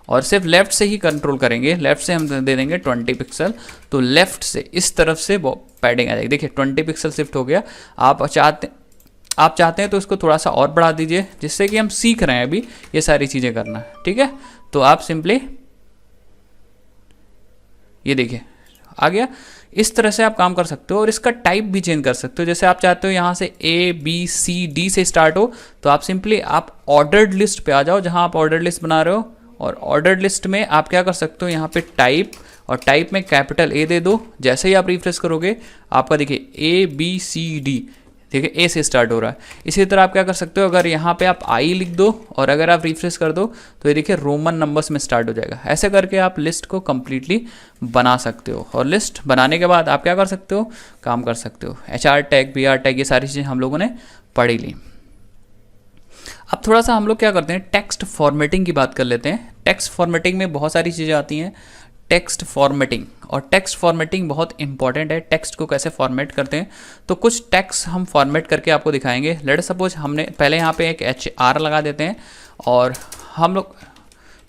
और सिर्फ लेफ्ट से ही कंट्रोल करेंगे। लेफ्ट से हम दे देंगे 20 पिक्सल। तो लेफ्ट से इस तरफ से पैडिंग आ जाएगी। देखिए 20 पिक्सल शिफ्ट हो गया। आप चाहते हैं तो इसको थोड़ा सा और बढ़ा दीजिए, जिससे कि हम सीख रहे हैं अभी ये सारी चीज़ें करना। ठीक है, तो आप सिंपली ये देखिए आ गया। इस तरह से आप काम कर सकते हो, और इसका टाइप भी चेंज कर सकते हो। जैसे आप चाहते हो यहाँ से ABCD से स्टार्ट हो, तो आप सिंपली आप ऑर्डर्ड लिस्ट पे आ जाओ, जहाँ आप ऑर्डर्ड लिस्ट बना रहे हो। और ऑर्डर्ड लिस्ट में आप क्या कर सकते हो, यहाँ पे टाइप और टाइप में कैपिटल ए दे दो। जैसे ही आप रिफ्रेश करोगे आपका देखिए ABCD, ठीक है, ए से स्टार्ट हो रहा है। इसी तरह आप क्या कर सकते हो, अगर यहाँ पे आप आई लिख दो और अगर आप रिफ्रेश कर दो तो ये देखिए रोमन नंबर्स में स्टार्ट हो जाएगा। ऐसे करके आप लिस्ट को कंप्लीटली बना सकते हो और लिस्ट बनाने के बाद आप क्या कर सकते हो, काम कर सकते हो। HR टैग, BR टैग, ये सारी चीज़ें हम लोगों ने पढ़ी ली। अब थोड़ा सा हम लोग क्या करते हैं, टेक्स्ट फॉर्मेटिंग की बात कर लेते हैं। टेक्स्ट फॉर्मेटिंग में बहुत सारी चीज़ें आती हैं। टेक्स्ट फॉर्मेटिंग, और टेक्स्ट फॉर्मेटिंग बहुत इंपॉर्टेंट है। टेक्स्ट को कैसे फॉर्मेट करते हैं, तो कुछ टेक्स्ट हम फॉर्मेट करके आपको दिखाएंगे। लेट सपोज हमने पहले यहाँ पे एक HR लगा देते हैं और हम लोग,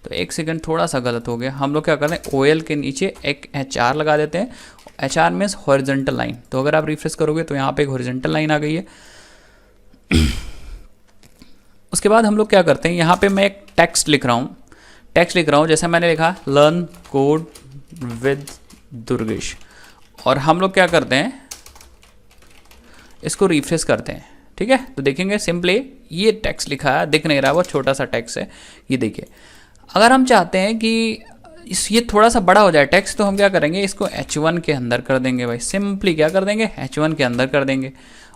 तो एक सेकंड थोड़ा सा गलत हो गया, हम लोग क्या करते हैं OL के नीचे एक HR लगा देते हैं। HR means horizontal line. तो अगर आप रिफ्रेश करोगे तो यहाँ पे एक हॉरिजॉन्टल लाइन आ गई है। उसके बाद हम लोग क्या करते हैं, यहाँ पे मैं एक टेक्स्ट लिख रहा हूँ, जैसे मैंने लिखा लर्न कोड विद दुर्गेश, और हम लोग क्या करते हैं, इसको रिफ्रेश करते हैं। ठीक है, तो देखेंगे सिंपली ये टेक्स्ट लिखा है, दिख नहीं रहा, वो छोटा सा टेक्स्ट है, ये देखिए। अगर हम चाहते हैं कि ये थोड़ा सा बड़ा हो जाए टेक्स्ट, तो हम क्या करेंगे, इसको H1 के अंदर कर देंगे भाई। सिंपली क्या कर देंगे, H1 के अंदर कर देंगे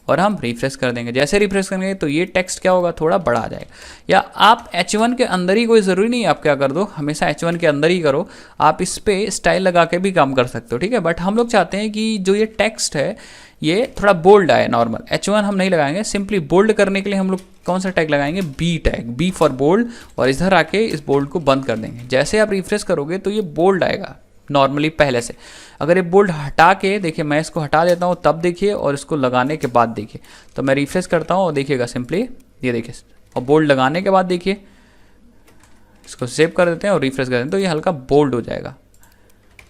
और हम रिफ्रेश कर देंगे। जैसे रिफ्रेश करेंगे तो ये टेक्स्ट क्या होगा, थोड़ा बड़ा आ जाएगा। या आप H1 के अंदर ही, कोई ज़रूरी नहीं आप क्या कर दो, हमेशा H1 के अंदर ही करो, आप इस पर स्टाइल लगा के भी काम कर सकते हो। ठीक है, बट हम लोग चाहते हैं कि जो ये टेक्स्ट है ये थोड़ा बोल्ड आए। नॉर्मल H1 हम नहीं लगाएंगे, सिंपली बोल्ड करने के लिए हम लोग कौन सा टैग लगाएंगे, B tag, B for bold, और इधर आके इस बोल्ड को बंद कर देंगे। जैसे आप रिफ्रेश करोगे तो ये बोल्ड आएगा नॉर्मली पहले से। अगर ये बोल्ड हटा के देखिए, मैं इसको हटा देता हूँ तब देखिए, और इसको लगाने के बाद देखिए, तो मैं रिफ्रेश करता हूँ और देखिएगा सिंपली ये देखिए, और बोल्ड लगाने के बाद देखिए, इसको सेव कर देते हैं और रिफ्रेश कर देते हैं तो ये हल्का बोल्ड हो जाएगा।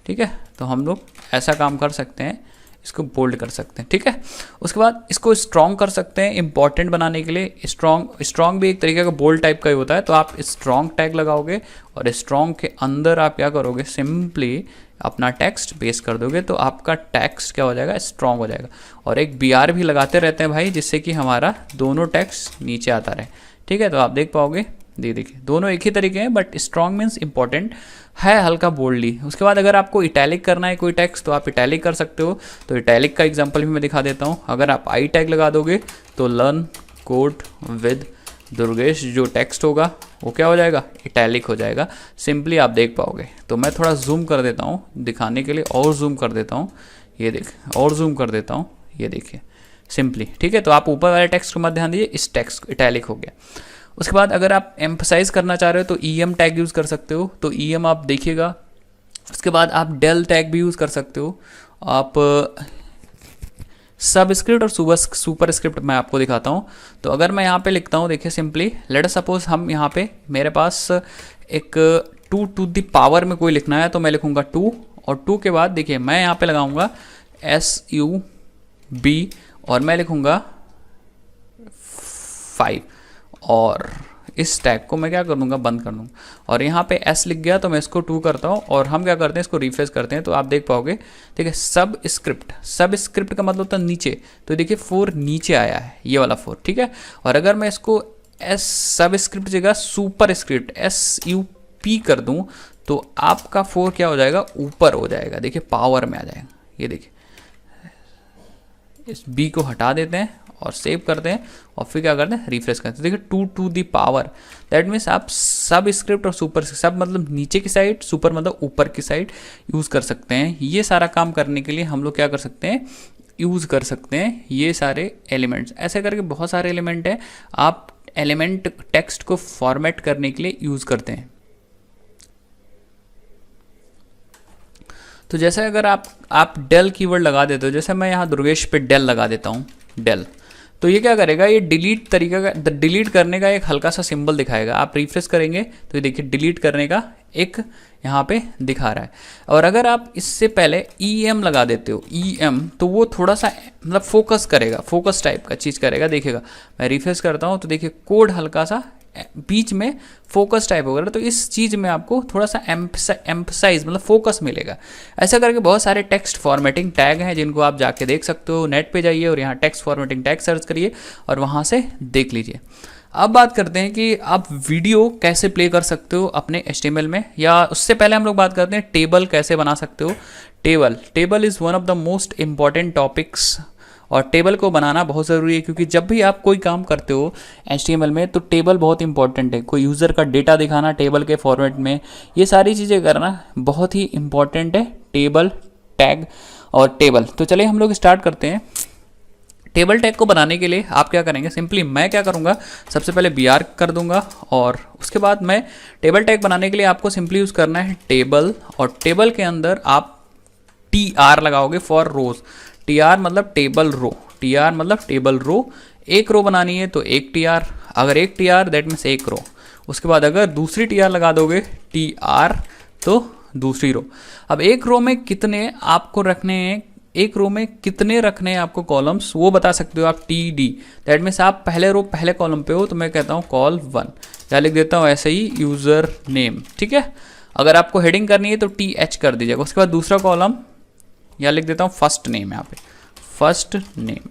ठीक है, तो हम लोग ऐसा काम कर सकते हैं, इसको बोल्ड कर सकते हैं। ठीक है, उसके बाद इसको स्ट्रॉन्ग कर सकते हैं इंपॉर्टेंट बनाने के लिए। स्ट्रॉन्ग भी एक तरीके का बोल्ड टाइप का ही होता है। तो आप स्ट्रॉन्ग टैग लगाओगे और स्ट्रॉन्ग के अंदर आप क्या करोगे, सिंपली अपना टेक्स्ट पेस्ट कर दोगे तो आपका टेक्स्ट क्या हो जाएगा, स्ट्रॉन्ग हो जाएगा। और एक BR भी लगाते रहते हैं भाई, जिससे कि हमारा दोनों टेक्स्ट नीचे आता रहे। ठीक है, तो आप देख पाओगे, देखिए दोनों एक ही तरीके हैं, बट स्ट्रॉन्ग मीन्स इंपॉर्टेंट है, हल्का बोल्डली। उसके बाद अगर आपको इटैलिक करना है कोई टेक्स्ट, तो आप इटैलिक कर सकते हो। तो इटैलिक का एग्जांपल भी मैं दिखा देता हूँ। अगर आप आई टैग लगा दोगे तो लर्न कोड विद दुर्गेश, जो टेक्स्ट होगा वो क्या हो जाएगा, इटैलिक हो जाएगा। सिंपली आप देख पाओगे। तो मैं थोड़ा जूम कर देता हूँ दिखाने के लिए, और जूम कर देता हूँ, ये देख, और जूम कर देता हूँ, ये देखिए सिंपली। ठीक है, तो आप ऊपर वाले टेक्स्ट को मत ध्यान दीजिए, इस टेक्स्ट इटैलिक हो गया। उसके बाद अगर आप एम्फसाइज करना चाह रहे हो तो EM टैग यूज़ कर सकते हो, तो EM आप देखिएगा। उसके बाद आप डेल टैग भी यूज़ कर सकते हो। आप सब स्क्रिप्ट और सुपर स्क्रिप्ट मैं आपको दिखाता हूँ। तो अगर मैं यहाँ पे लिखता हूँ, देखिए सिंपली लेट सपोज हम यहाँ पे, मेरे पास एक 2 टू द पावर में कोई लिखना है, तो मैं लिखूँगा 2, और 2 के बाद देखिए मैं यहाँ पे लगाऊँगा SUB और मैं लिखूँगा 5, और इस टैग को मैं क्या कर दूंगा, बंद कर दूंगा। और यहाँ पे S लिख गया तो मैं इसको 2 करता हूँ, और हम क्या करते हैं, इसको रिफ्रेश करते हैं तो आप देख पाओगे। ठीक है, सब स्क्रिप्ट का मतलब होता है नीचे, तो देखिए 4 नीचे आया है, ये वाला 4। ठीक है, और अगर मैं इसको सब स्क्रिप्ट जगह सुपर स्क्रिप्ट SUP कर दूं तो आपका 4 क्या हो जाएगा, ऊपर हो जाएगा। देखिए पावर में आ जाएगा, ये देखिए। इस B को हटा देते हैं और सेव करते हैं, और फिर क्या करते हैं, रिफ्रेश करते हैं। देखिए 2 to the power, that means आप सब स्क्रिप्ट और सुपर, सब मतलब नीचे की साइड, सुपर मतलब ऊपर की साइड यूज़ कर सकते हैं। ये सारा काम करने के लिए हम लोग क्या कर सकते हैं, यूज़ कर सकते हैं ये सारे एलिमेंट्स। ऐसे करके बहुत सारे एलिमेंट हैं, आप एलिमेंट टेक्स्ट को फॉर्मेट करने के लिए यूज़ करते हैं। तो जैसे अगर आप डेल कीवर्ड लगा देते हो, जैसे मैं यहाँ दुर्गेश पे डेल लगा देता हूँ, डेल, तो ये क्या करेगा, ये डिलीट तरीका का, डिलीट करने का एक हल्का सा सिंबल दिखाएगा। आप रिफ्रेश करेंगे तो ये देखिए डिलीट करने का एक यहाँ पे दिखा रहा है। और अगर आप इससे पहले EM लगा देते हो, EM, तो वो थोड़ा सा मतलब फोकस करेगा, फोकस टाइप का चीज़ करेगा। देखिएगा मैं रिफ्रेश करता हूँ तो देखिए कोड हल्का सा बीच में फोकस टाइप होगा, तो इस चीज़ में आपको थोड़ा सा एम्फसाइज मतलब फोकस मिलेगा। ऐसा करके बहुत सारे टेक्स्ट फॉर्मेटिंग टैग हैं जिनको आप जाके देख सकते हो। नेट पे जाइए और यहाँ टेक्स्ट फॉर्मेटिंग टैग सर्च करिए और वहाँ से देख लीजिए। अब बात करते हैं कि आप वीडियो कैसे प्ले कर सकते हो अपने HTML में, या उससे पहले हम लोग बात करते हैं टेबल कैसे बना सकते हो। Table is one of the most important topics, और टेबल को बनाना बहुत ज़रूरी है, क्योंकि जब भी आप कोई काम करते हो HTML में तो टेबल बहुत इंपॉर्टेंट है। कोई यूज़र का डेटा दिखाना टेबल के फॉर्मेट में, ये सारी चीज़ें करना बहुत ही इंपॉर्टेंट है। टेबल टैग और टेबल, तो चलिए हम लोग स्टार्ट करते हैं। टेबल टैग को बनाने के लिए आप क्या करेंगे, सिंपली मैं क्या करूँगा, सबसे पहले br कर दूंगा, और उसके बाद मैं टेबल टैग बनाने के लिए आपको सिंपली यूज़ करना है टेबल, और टेबल के अंदर आप tr लगाओगे फॉर रोज। tr मतलब टेबल रो, tr मतलब टेबल रो। एक रो बनानी है तो एक tr, अगर एक tr दैट मीन्स एक रो। उसके बाद अगर दूसरी tr लगा दोगे tr तो दूसरी रो। अब एक रो में कितने आपको रखने हैं, एक रो में कितने रखने हैं आपको कॉलम्स, वो बता सकते हो आप td, दैट मीन्स आप पहले रो पहले कॉलम पे हो तो मैं कहता हूँ कॉल 1, या लिख देता हूँ ऐसे ही यूज़र नेम, ठीक है। अगर आपको हेडिंग करनी है तो th कर दीजिएगा। उसके बाद दूसरा कॉलम या लिख देता हूँ फर्स्ट नेम, यहाँ पे फर्स्ट नेम।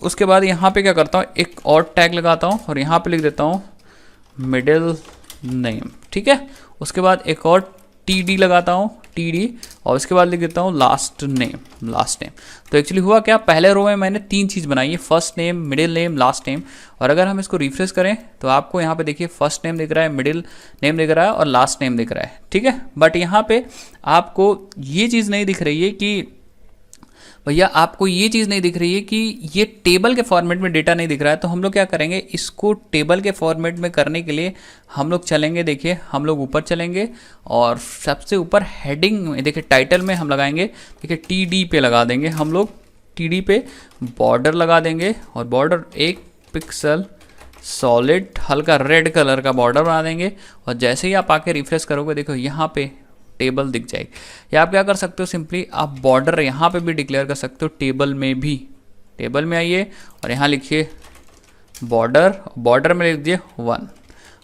उसके बाद यहाँ पे क्या करता हूँ, एक और टैग लगाता हूँ और यहाँ पे लिख देता हूँ मिडिल नेम, ठीक है। उसके बाद एक और td लगाता हूँ, td, और उसके बाद लिख देता हूँ लास्ट नेम। तो एक्चुअली हुआ क्या, पहले रो में मैंने 3 चीज़ बनाई है, first name, middle name, last name. और अगर हम इसको रिफ्रेश करें तो आपको यहाँ पे देखिए फर्स्ट नेम दिख रहा है, मिडिल नेम दिख रहा है और लास्ट नेम दिख रहा है, ठीक है। बट यहाँ पे आपको ये चीज़ नहीं दिख रही है कि भैया, आपको ये चीज़ नहीं दिख रही है कि ये टेबल के फॉर्मेट में डेटा नहीं दिख रहा है। तो हम लोग क्या करेंगे, इसको टेबल के फॉर्मेट में करने के लिए हम लोग चलेंगे, देखिए हम लोग ऊपर चलेंगे और सबसे ऊपर हेडिंग में देखिए टाइटल में हम लगाएंगे, देखिए टीडी पे लगा देंगे हम लोग, टीडी पे बॉर्डर लगा देंगे, और बॉर्डर 1 पिक्सल सॉलिड हल्का रेड कलर का बॉर्डर बना देंगे। और जैसे ही आप आके रिफ्रेश करोगे देखो यहाँ पे टेबल दिख जाएगी। या आप क्या कर सकते हो, सिंपली आप बॉर्डर यहाँ पे भी डिक्लेयर कर सकते हो, टेबल में भी। टेबल में आइए और यहाँ लिखिए बॉर्डर में लिख दिए 1,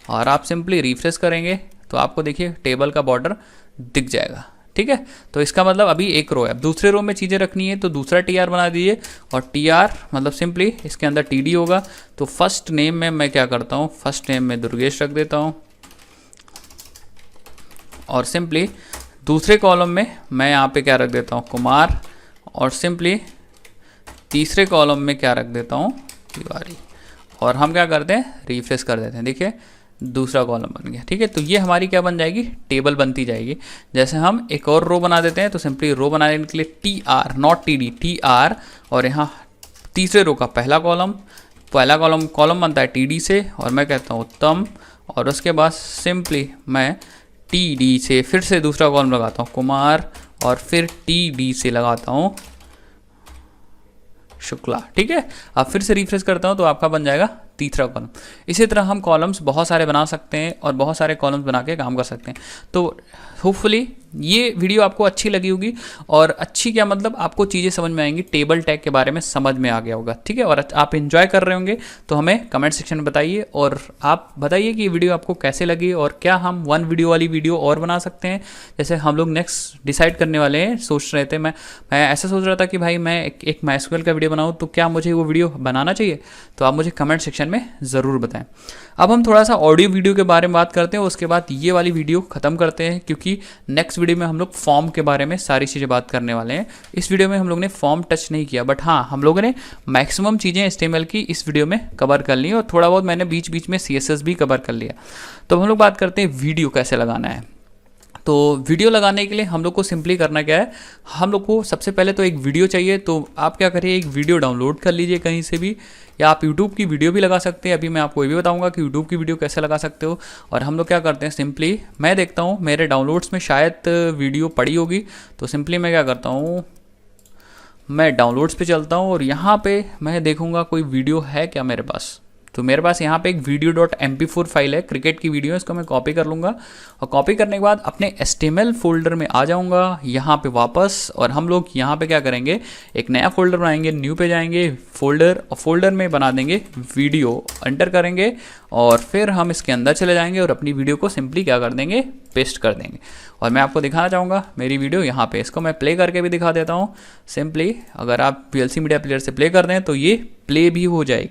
और आप सिंपली रिफ्रेश करेंगे तो आपको देखिए टेबल का बॉर्डर दिख जाएगा, ठीक है। तो इसका मतलब अभी एक रो है, अब दूसरे रो में चीज़ें रखनी है तो दूसरा tr बना दीजिए, और tr मतलब सिंपली इसके अंदर td होगा। तो फर्स्ट नेम में मैं क्या करता हूँ, फर्स्ट नेम में दुर्गेश रख देता हूँ, और सिंपली दूसरे कॉलम में मैं यहाँ पे क्या रख देता हूँ, कुमार, और सिंपली तीसरे कॉलम में क्या रख देता हूँ, तिवारी। और हम क्या करते हैं, रिफ्रेश कर देते हैं, देखिए दूसरा कॉलम बन गया, ठीक है। तो ये हमारी क्या बन जाएगी, टेबल बनती जाएगी। जैसे हम एक और रो बना देते हैं तो सिंपली रो बनाने के लिए tr नॉट td, tr, और यहाँ तीसरे रो का पहला कॉलम बनता है td से, और मैं कहता हूँ उत्तम, और उसके बाद सिंपली मैं td से फिर से दूसरा कॉलम लगाता हूँ कुमार, और फिर td से लगाता हूँ शुक्ला, ठीक है। अब फिर से रिफ्रेश करता हूँ तो आपका बन जाएगा तीसरा कॉलम। इसी तरह हम कॉलम्स बहुत सारे बना सकते हैं और बहुत सारे कॉलम्स बना के काम कर सकते हैं। तो होपफुली ये वीडियो आपको अच्छी लगी होगी, और अच्छी क्या मतलब आपको चीज़ें समझ में आएंगी, टेबल टैग के बारे में समझ में आ गया होगा, ठीक है। और आप एंजॉय कर रहे होंगे तो हमें कमेंट सेक्शन में बताइए, और आप बताइए कि ये वीडियो आपको कैसे लगी, और क्या हम 1 वीडियो वाली वीडियो और बना सकते हैं। जैसे हम लोग नेक्स्ट डिसाइड करने वाले हैं, सोच रहे थे, मैं ऐसा सोच रहा था कि भाई मैं एक MySQL का वीडियो बनाऊँ, तो क्या मुझे वो वीडियो बनाना चाहिए, तो आप मुझे कमेंट सेक्शन में ज़रूर बताएं। अब हम थोड़ा सा ऑडियो वीडियो के बारे में बात करते हैं, उसके बाद ये वाली वीडियो ख़त्म करते हैं, क्योंकि नेक्स्ट वीडियो में हम लोग फॉर्म के बारे में सारी चीज़ें बात करने वाले हैं। इस वीडियो में हम लोग ने फॉर्म टच नहीं किया, बट हाँ हम लोगों ने मैक्सिमम चीज़ें HTML की इस वीडियो में कवर कर ली, और थोड़ा बहुत मैंने बीच बीच में CSS भी कवर कर लिया। तो हम लोग बात करते हैं वीडियो कैसे लगाना है। तो वीडियो लगाने के लिए हम लोग को सिंपली करना क्या है, हम लोग को सबसे पहले तो एक वीडियो चाहिए। तो आप क्या करिए, एक वीडियो डाउनलोड कर लीजिए कहीं से भी, या आप YouTube की वीडियो भी लगा सकते हैं। अभी मैं आपको ये भी बताऊंगा कि YouTube की वीडियो कैसे लगा सकते हो। और हम लोग क्या करते हैं, सिंपली मैं देखता हूँ मेरे डाउनलोड्स में शायद वीडियो पड़ी होगी, तो सिंपली मैं क्या करता हूँ, मैं डाउनलोड्स पे चलता हूँ और यहाँ पे मैं देखूँगा कोई वीडियो है क्या मेरे पास। तो मेरे पास यहाँ पे एक video.mp4 फाइल है, क्रिकेट की वीडियो है, इसको मैं कॉपी कर लूँगा, और कॉपी करने के बाद अपने HTML फोल्डर में आ जाऊँगा यहाँ पे वापस, और हम लोग यहाँ पे क्या करेंगे, एक नया फोल्डर बनाएंगे, न्यू पे जाएंगे, फोल्डर, और फोल्डर में बना देंगे वीडियो, एंटर करेंगे, और फिर हम इसके अंदर चले जाएंगे और अपनी वीडियो को सिंपली क्या कर देंगे, पेस्ट कर देंगे। और मैं आपको दिखाना चाहूँगा मेरी वीडियो यहाँ पे, इसको मैं प्ले करके भी दिखा देता हूँ। सिंपली अगर आप VLC मीडिया प्लेयर से प्ले कर दें तो ये प्ले भी हो जाएगी।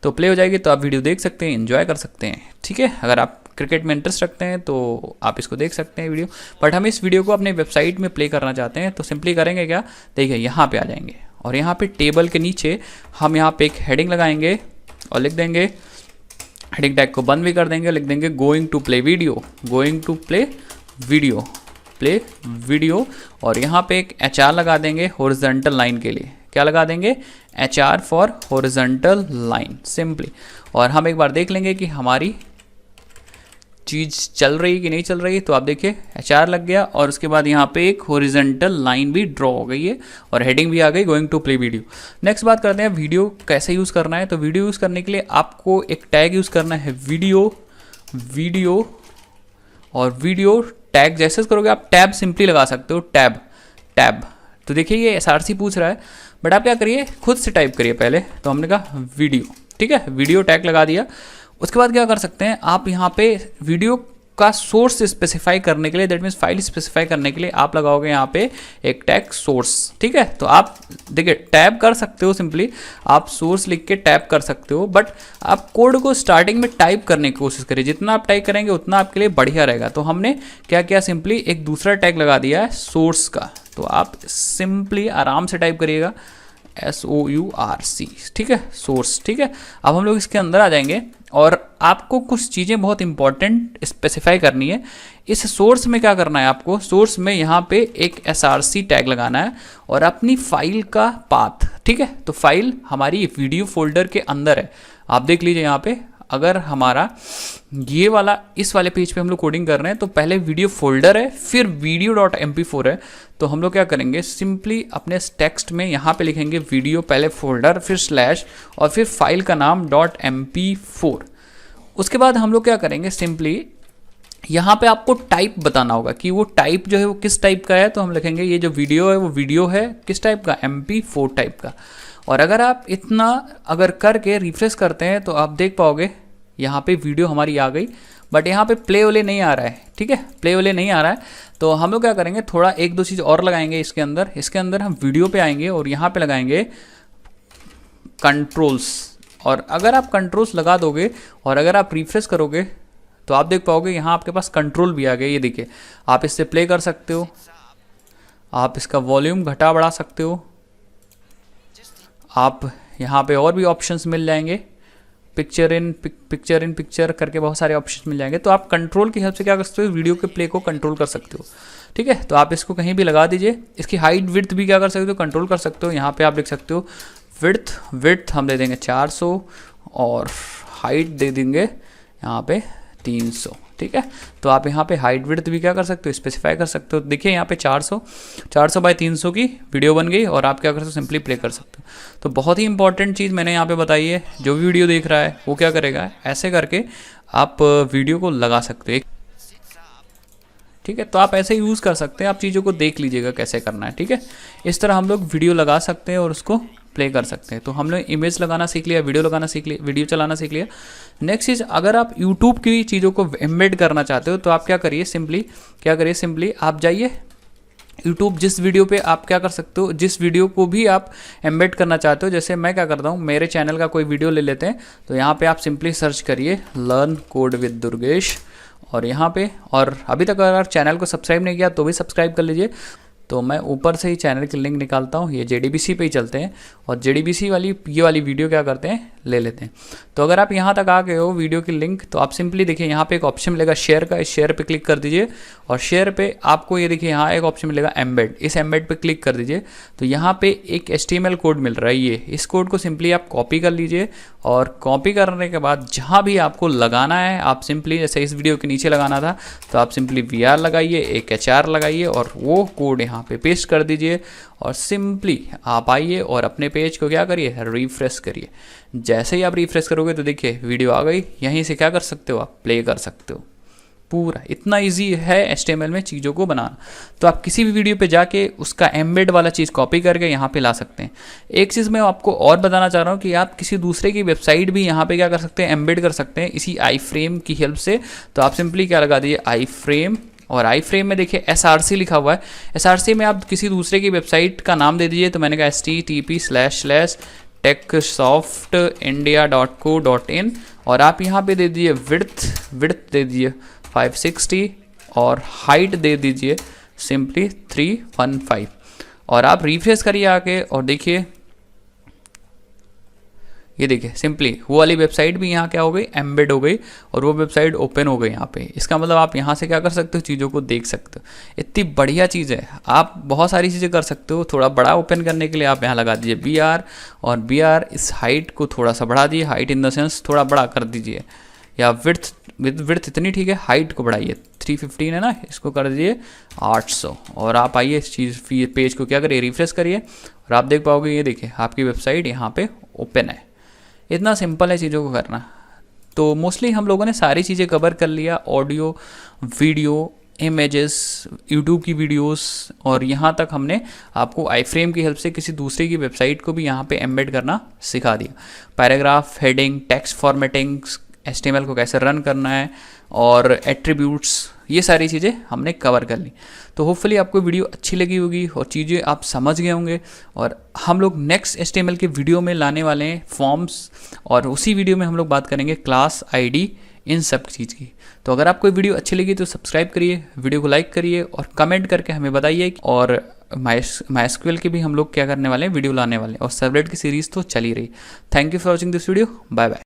तो प्ले हो जाएगी तो आप वीडियो देख सकते हैं, एंजॉय कर सकते हैं। ठीक है, अगर आप क्रिकेट में इंटरेस्ट रखते हैं तो आप इसको देख सकते हैं वीडियो, बट हम इस वीडियो को अपने वेबसाइट में प्ले करना चाहते हैं तो सिंपली करेंगे क्या, देखिए यहाँ पे आ जाएंगे और यहाँ पे टेबल के नीचे हम यहाँ पे एक हेडिंग लगाएंगे और लिख देंगे, हेडिंग टैग को बंद भी कर देंगे, लिख देंगे going to play video, going to play video, play video. और यहाँ पे एक HR लगा देंगे हॉरिजॉन्टल लाइन के लिए, क्या लगा देंगे, HR for horizontal line simply. और हम एक बार देख लेंगे कि हमारी चीज़ चल रही कि नहीं चल रही। तो आप देखिए HR लग गया और उसके बाद यहाँ पे एक हॉरिजॉन्टल लाइन भी ड्रॉ हो गई है और हेडिंग भी आ गई going to play video. Next बात करते हैं वीडियो कैसे यूज़ करना है। तो वीडियो यूज़ करने के लिए आपको एक टैग यूज़ करना है वीडियो, वीडियो और वीडियो टैग जैसे करोगे आप टैब सिंपली लगा सकते हो, टैब टैब। तो देखिए ये SRC पूछ रहा है, बट आप क्या करिए खुद से टाइप करिए पहले। तो हमने कहा वीडियो, ठीक है, वीडियो टैग लगा दिया। उसके बाद क्या कर सकते हैं आप यहाँ पे वीडियो का सोर्स स्पेसिफाई करने के लिए, दैट मीन्स फाइल स्पेसिफाई करने के लिए आप लगाओगे यहाँ पे एक टैग सोर्स। ठीक है, तो आप देखिए टैब कर सकते हो, सिंपली आप सोर्स लिख के टैब कर सकते हो, बट आप कोड को स्टार्टिंग में टाइप करने की कोशिश करिए, जितना आप टाइप करेंगे उतना आपके लिए बढ़िया रहेगा। तो हमने क्या किया, सिंपली एक दूसरा टैग लगा दिया है सोर्स का। तो आप सिंपली आराम से टाइप करिएगा SOURC, ठीक है, सोर्स। ठीक है, अब हम लोग इसके अंदर आ जाएंगे और आपको कुछ चीज़ें बहुत इंपॉर्टेंट स्पेसिफाई करनी है। इस सोर्स में क्या करना है आपको, सोर्स में यहाँ पे एक SRC टैग लगाना है और अपनी फाइल का पाथ। ठीक है, तो फाइल हमारी वीडियो फोल्डर के अंदर है, आप देख लीजिए यहाँ पे। अगर हमारा ये वाला इस वाले पेज पे हम लोग कोडिंग कर रहे हैं तो पहले वीडियो फोल्डर है, फिर video.mp4 है। तो हम लोग क्या करेंगे, सिंपली अपने टेक्स्ट में यहाँ पे लिखेंगे वीडियो, पहले फोल्डर, फिर स्लैश और फिर फाइल का नाम .mp4। उसके बाद हम लोग क्या करेंगे, सिंपली यहाँ पे आपको टाइप बताना होगा कि वो टाइप जो है वो किस टाइप का है। तो हम लिखेंगे ये जो वीडियो है वो वीडियो है किस टाइप का, MP4 टाइप का। और अगर आप इतना अगर करके रिफ्रेश करते हैं तो आप देख पाओगे यहाँ पे वीडियो हमारी आ गई, बट यहाँ पे प्ले वाले नहीं आ रहा है। ठीक है, प्ले वाले नहीं आ रहा है। तो हम लोग क्या करेंगे, थोड़ा एक दो चीज़ और लगाएंगे इसके अंदर। इसके अंदर हम वीडियो पे आएंगे और यहाँ पे लगाएंगे कंट्रोल्स। और अगर आप कंट्रोल्स लगा दोगे और अगर आप रिफ्रेश करोगे तो आप देख पाओगे यहाँ आपके पास कंट्रोल भी आ गए। ये देखिए, आप इससे प्ले कर सकते हो, आप इसका वॉल्यूम घटा बढ़ा सकते हो, आप यहाँ पे और भी ऑप्शंस मिल जाएंगे, पिक्चर इन पिक्चर करके बहुत सारे ऑप्शंस मिल जाएंगे। तो आप कंट्रोल की हेल्प से क्या कर सकते हो, वीडियो के प्ले को कंट्रोल कर सकते हो। ठीक है, तो आप इसको कहीं भी लगा दीजिए। इसकी हाइट विड्थ भी क्या कर सकते हो, कंट्रोल कर सकते हो। यहाँ पे आप लिख सकते हो विड्थ हम दे देंगे 400 और हाइट दे देंगे यहाँ पे 300। ठीक है, तो आप यहाँ पे हाइट विड्थ भी क्या कर सकते हो, स्पेसिफाई कर सकते हो। देखिए यहाँ पे 400 बाय 300 की वीडियो बन गई और आप क्या कर सकते हो, सिंपली प्ले कर सकते हो। तो बहुत ही इंपॉर्टेंट चीज़ मैंने यहाँ पे बताई है। जो भी वीडियो देख रहा है वो क्या करेगा, ऐसे करके आप वीडियो को लगा सकते हो। ठीक है, तो आप ऐसे यूज़ कर सकते हैं, आप चीज़ों को देख लीजिएगा कैसे करना है। ठीक है, इस तरह हम लोग वीडियो लगा सकते हैं और उसको प्ले कर सकते हैं। तो हम लोग इमेज लगाना सीख लिया, वीडियो लगाना सीख लिया, वीडियो चलाना सीख लिया। नेक्स्ट चीज़, अगर आप यूट्यूब की चीज़ों को एम्बेड करना चाहते हो तो आप क्या करिए, सिंपली आप जाइए यूट्यूब, जिस वीडियो पे आप क्या कर सकते हो, जिस वीडियो को भी आप एम्बेड करना चाहते हो। जैसे मैं क्या करता हूँ, मेरे चैनल का कोई वीडियो ले लेते हैं, तो यहाँ पे आप सिंपली सर्च करिए लर्न कोड विद दुर्गेश और यहाँ पे, और अभी तक अगर चैनल को सब्सक्राइब नहीं किया तो भी सब्सक्राइब कर लीजिए। तो मैं ऊपर से ही चैनल की लिंक निकालता हूँ, ये JDBC पे ही चलते हैं और JDBC वाली ये वाली वीडियो क्या करते हैं, ले लेते हैं। तो अगर आप यहाँ तक आ गए हो वीडियो की लिंक, तो आप सिंपली देखिए यहाँ पे एक ऑप्शन मिलेगा शेयर का, इस शेयर पे क्लिक कर दीजिए और शेयर पे आपको ये देखिए यहाँ एक ऑप्शन मिलेगा एम्बेड, इस एम्बेड पे क्लिक कर दीजिए। तो यहाँ पे एक HTML कोड मिल रहा है, ये इस कोड को सिंपली आप कॉपी कर लीजिए और कॉपी करने के बाद जहाँ भी आपको लगाना है आप सिंपली, जैसे इस वीडियो के नीचे लगाना था तो आप सिंपली VR लगाइए, एक HR लगाइए और वो कोड यहाँ पे पेस्ट कर दीजिए और सिंपली आप आइए और अपने पेज को क्या करिए, रिफ्रेश करिए। जैसे ही आप रिफ्रेश करोगे तो देखिए वीडियो आ गई, यहीं से क्या कर सकते हो, आप प्ले कर सकते हो। पूरा इतना इजी है HTML में चीज़ों को बनाना। तो आप किसी भी वीडियो पे जाके उसका एम्बेड वाला चीज़ कॉपी करके यहाँ पे ला सकते हैं। एक चीज़ मैं आपको और बताना चाह रहा हूँ कि आप किसी दूसरे की वेबसाइट भी यहाँ पे क्या कर सकते हैं, एम्बेड कर सकते हैं इसी iFrame की हेल्प से। तो आप सिंपली क्या लगा दीजिए iFrame, और iFrame में देखिए SRC लिखा हुआ है। SRC में आप किसी दूसरे की वेबसाइट का नाम दे दीजिए। तो मैंने कहा http// techsoftindia.co.in और आप यहाँ पे दे दीजिए विड्थ दे दीजिए 560 और हाइट दे दीजिए सिंपली 315 और आप रिफ्रेश करिए आके और देखिए, ये देखिए सिंपली वो वाली वेबसाइट भी यहाँ क्या हो गई, एम्बेड हो गई और वो वेबसाइट ओपन हो गई यहाँ पे। इसका मतलब आप यहाँ से क्या कर सकते हो, चीज़ों को देख सकते हो। इतनी बढ़िया चीज़ है, आप बहुत सारी चीज़ें कर सकते हो। थोड़ा बड़ा ओपन करने के लिए आप यहाँ लगा दीजिए BR और BR इस हाइट को थोड़ा सा बढ़ा दीजिए, हाइट इन द सेंस थोड़ा बड़ा कर दीजिए, या विड्थ इतनी ठीक है, हाइट को बढ़ाइए 315 है ना, इसको कर दीजिए 800 और आप आइए इस चीज़ पेज को क्या करिए, रिफ्रेश करिए और आप देख पाओगे, ये देखिए आपकी वेबसाइट यहाँ पे ओपन है। इतना सिंपल है चीज़ों को करना। तो मोस्टली हम लोगों ने सारी चीज़ें कवर कर लिया, ऑडियो, वीडियो, इमेजेस, यूट्यूब की वीडियोस और यहाँ तक हमने आपको आईफ्रेम की हेल्प से किसी दूसरे की वेबसाइट को भी यहाँ पे एम्बेड करना सिखा दिया। Paragraph, heading, text formatting, HTML को कैसे रन करना है और एट्रीब्यूट्स, ये सारी चीज़ें हमने कवर कर ली। तो होपफुली आपको वीडियो अच्छी लगी होगी और चीज़ें आप समझ गए होंगे। और हम लोग नेक्स्ट HTML के वीडियो में लाने वाले हैं फॉर्म्स और उसी वीडियो में हम लोग बात करेंगे क्लास ID, इन सब चीज़ की। तो अगर आपको वीडियो अच्छी लगी तो सब्सक्राइब करिए, वीडियो को लाइक करिए और कमेंट करके हमें बताइए। और MySQL के भी हम लोग क्या करने वाले हैं, वीडियो लाने वाले हैं और सर्वलेट की सीरीज़ तो चल ही रही। Thank you for watching this video, bye bye.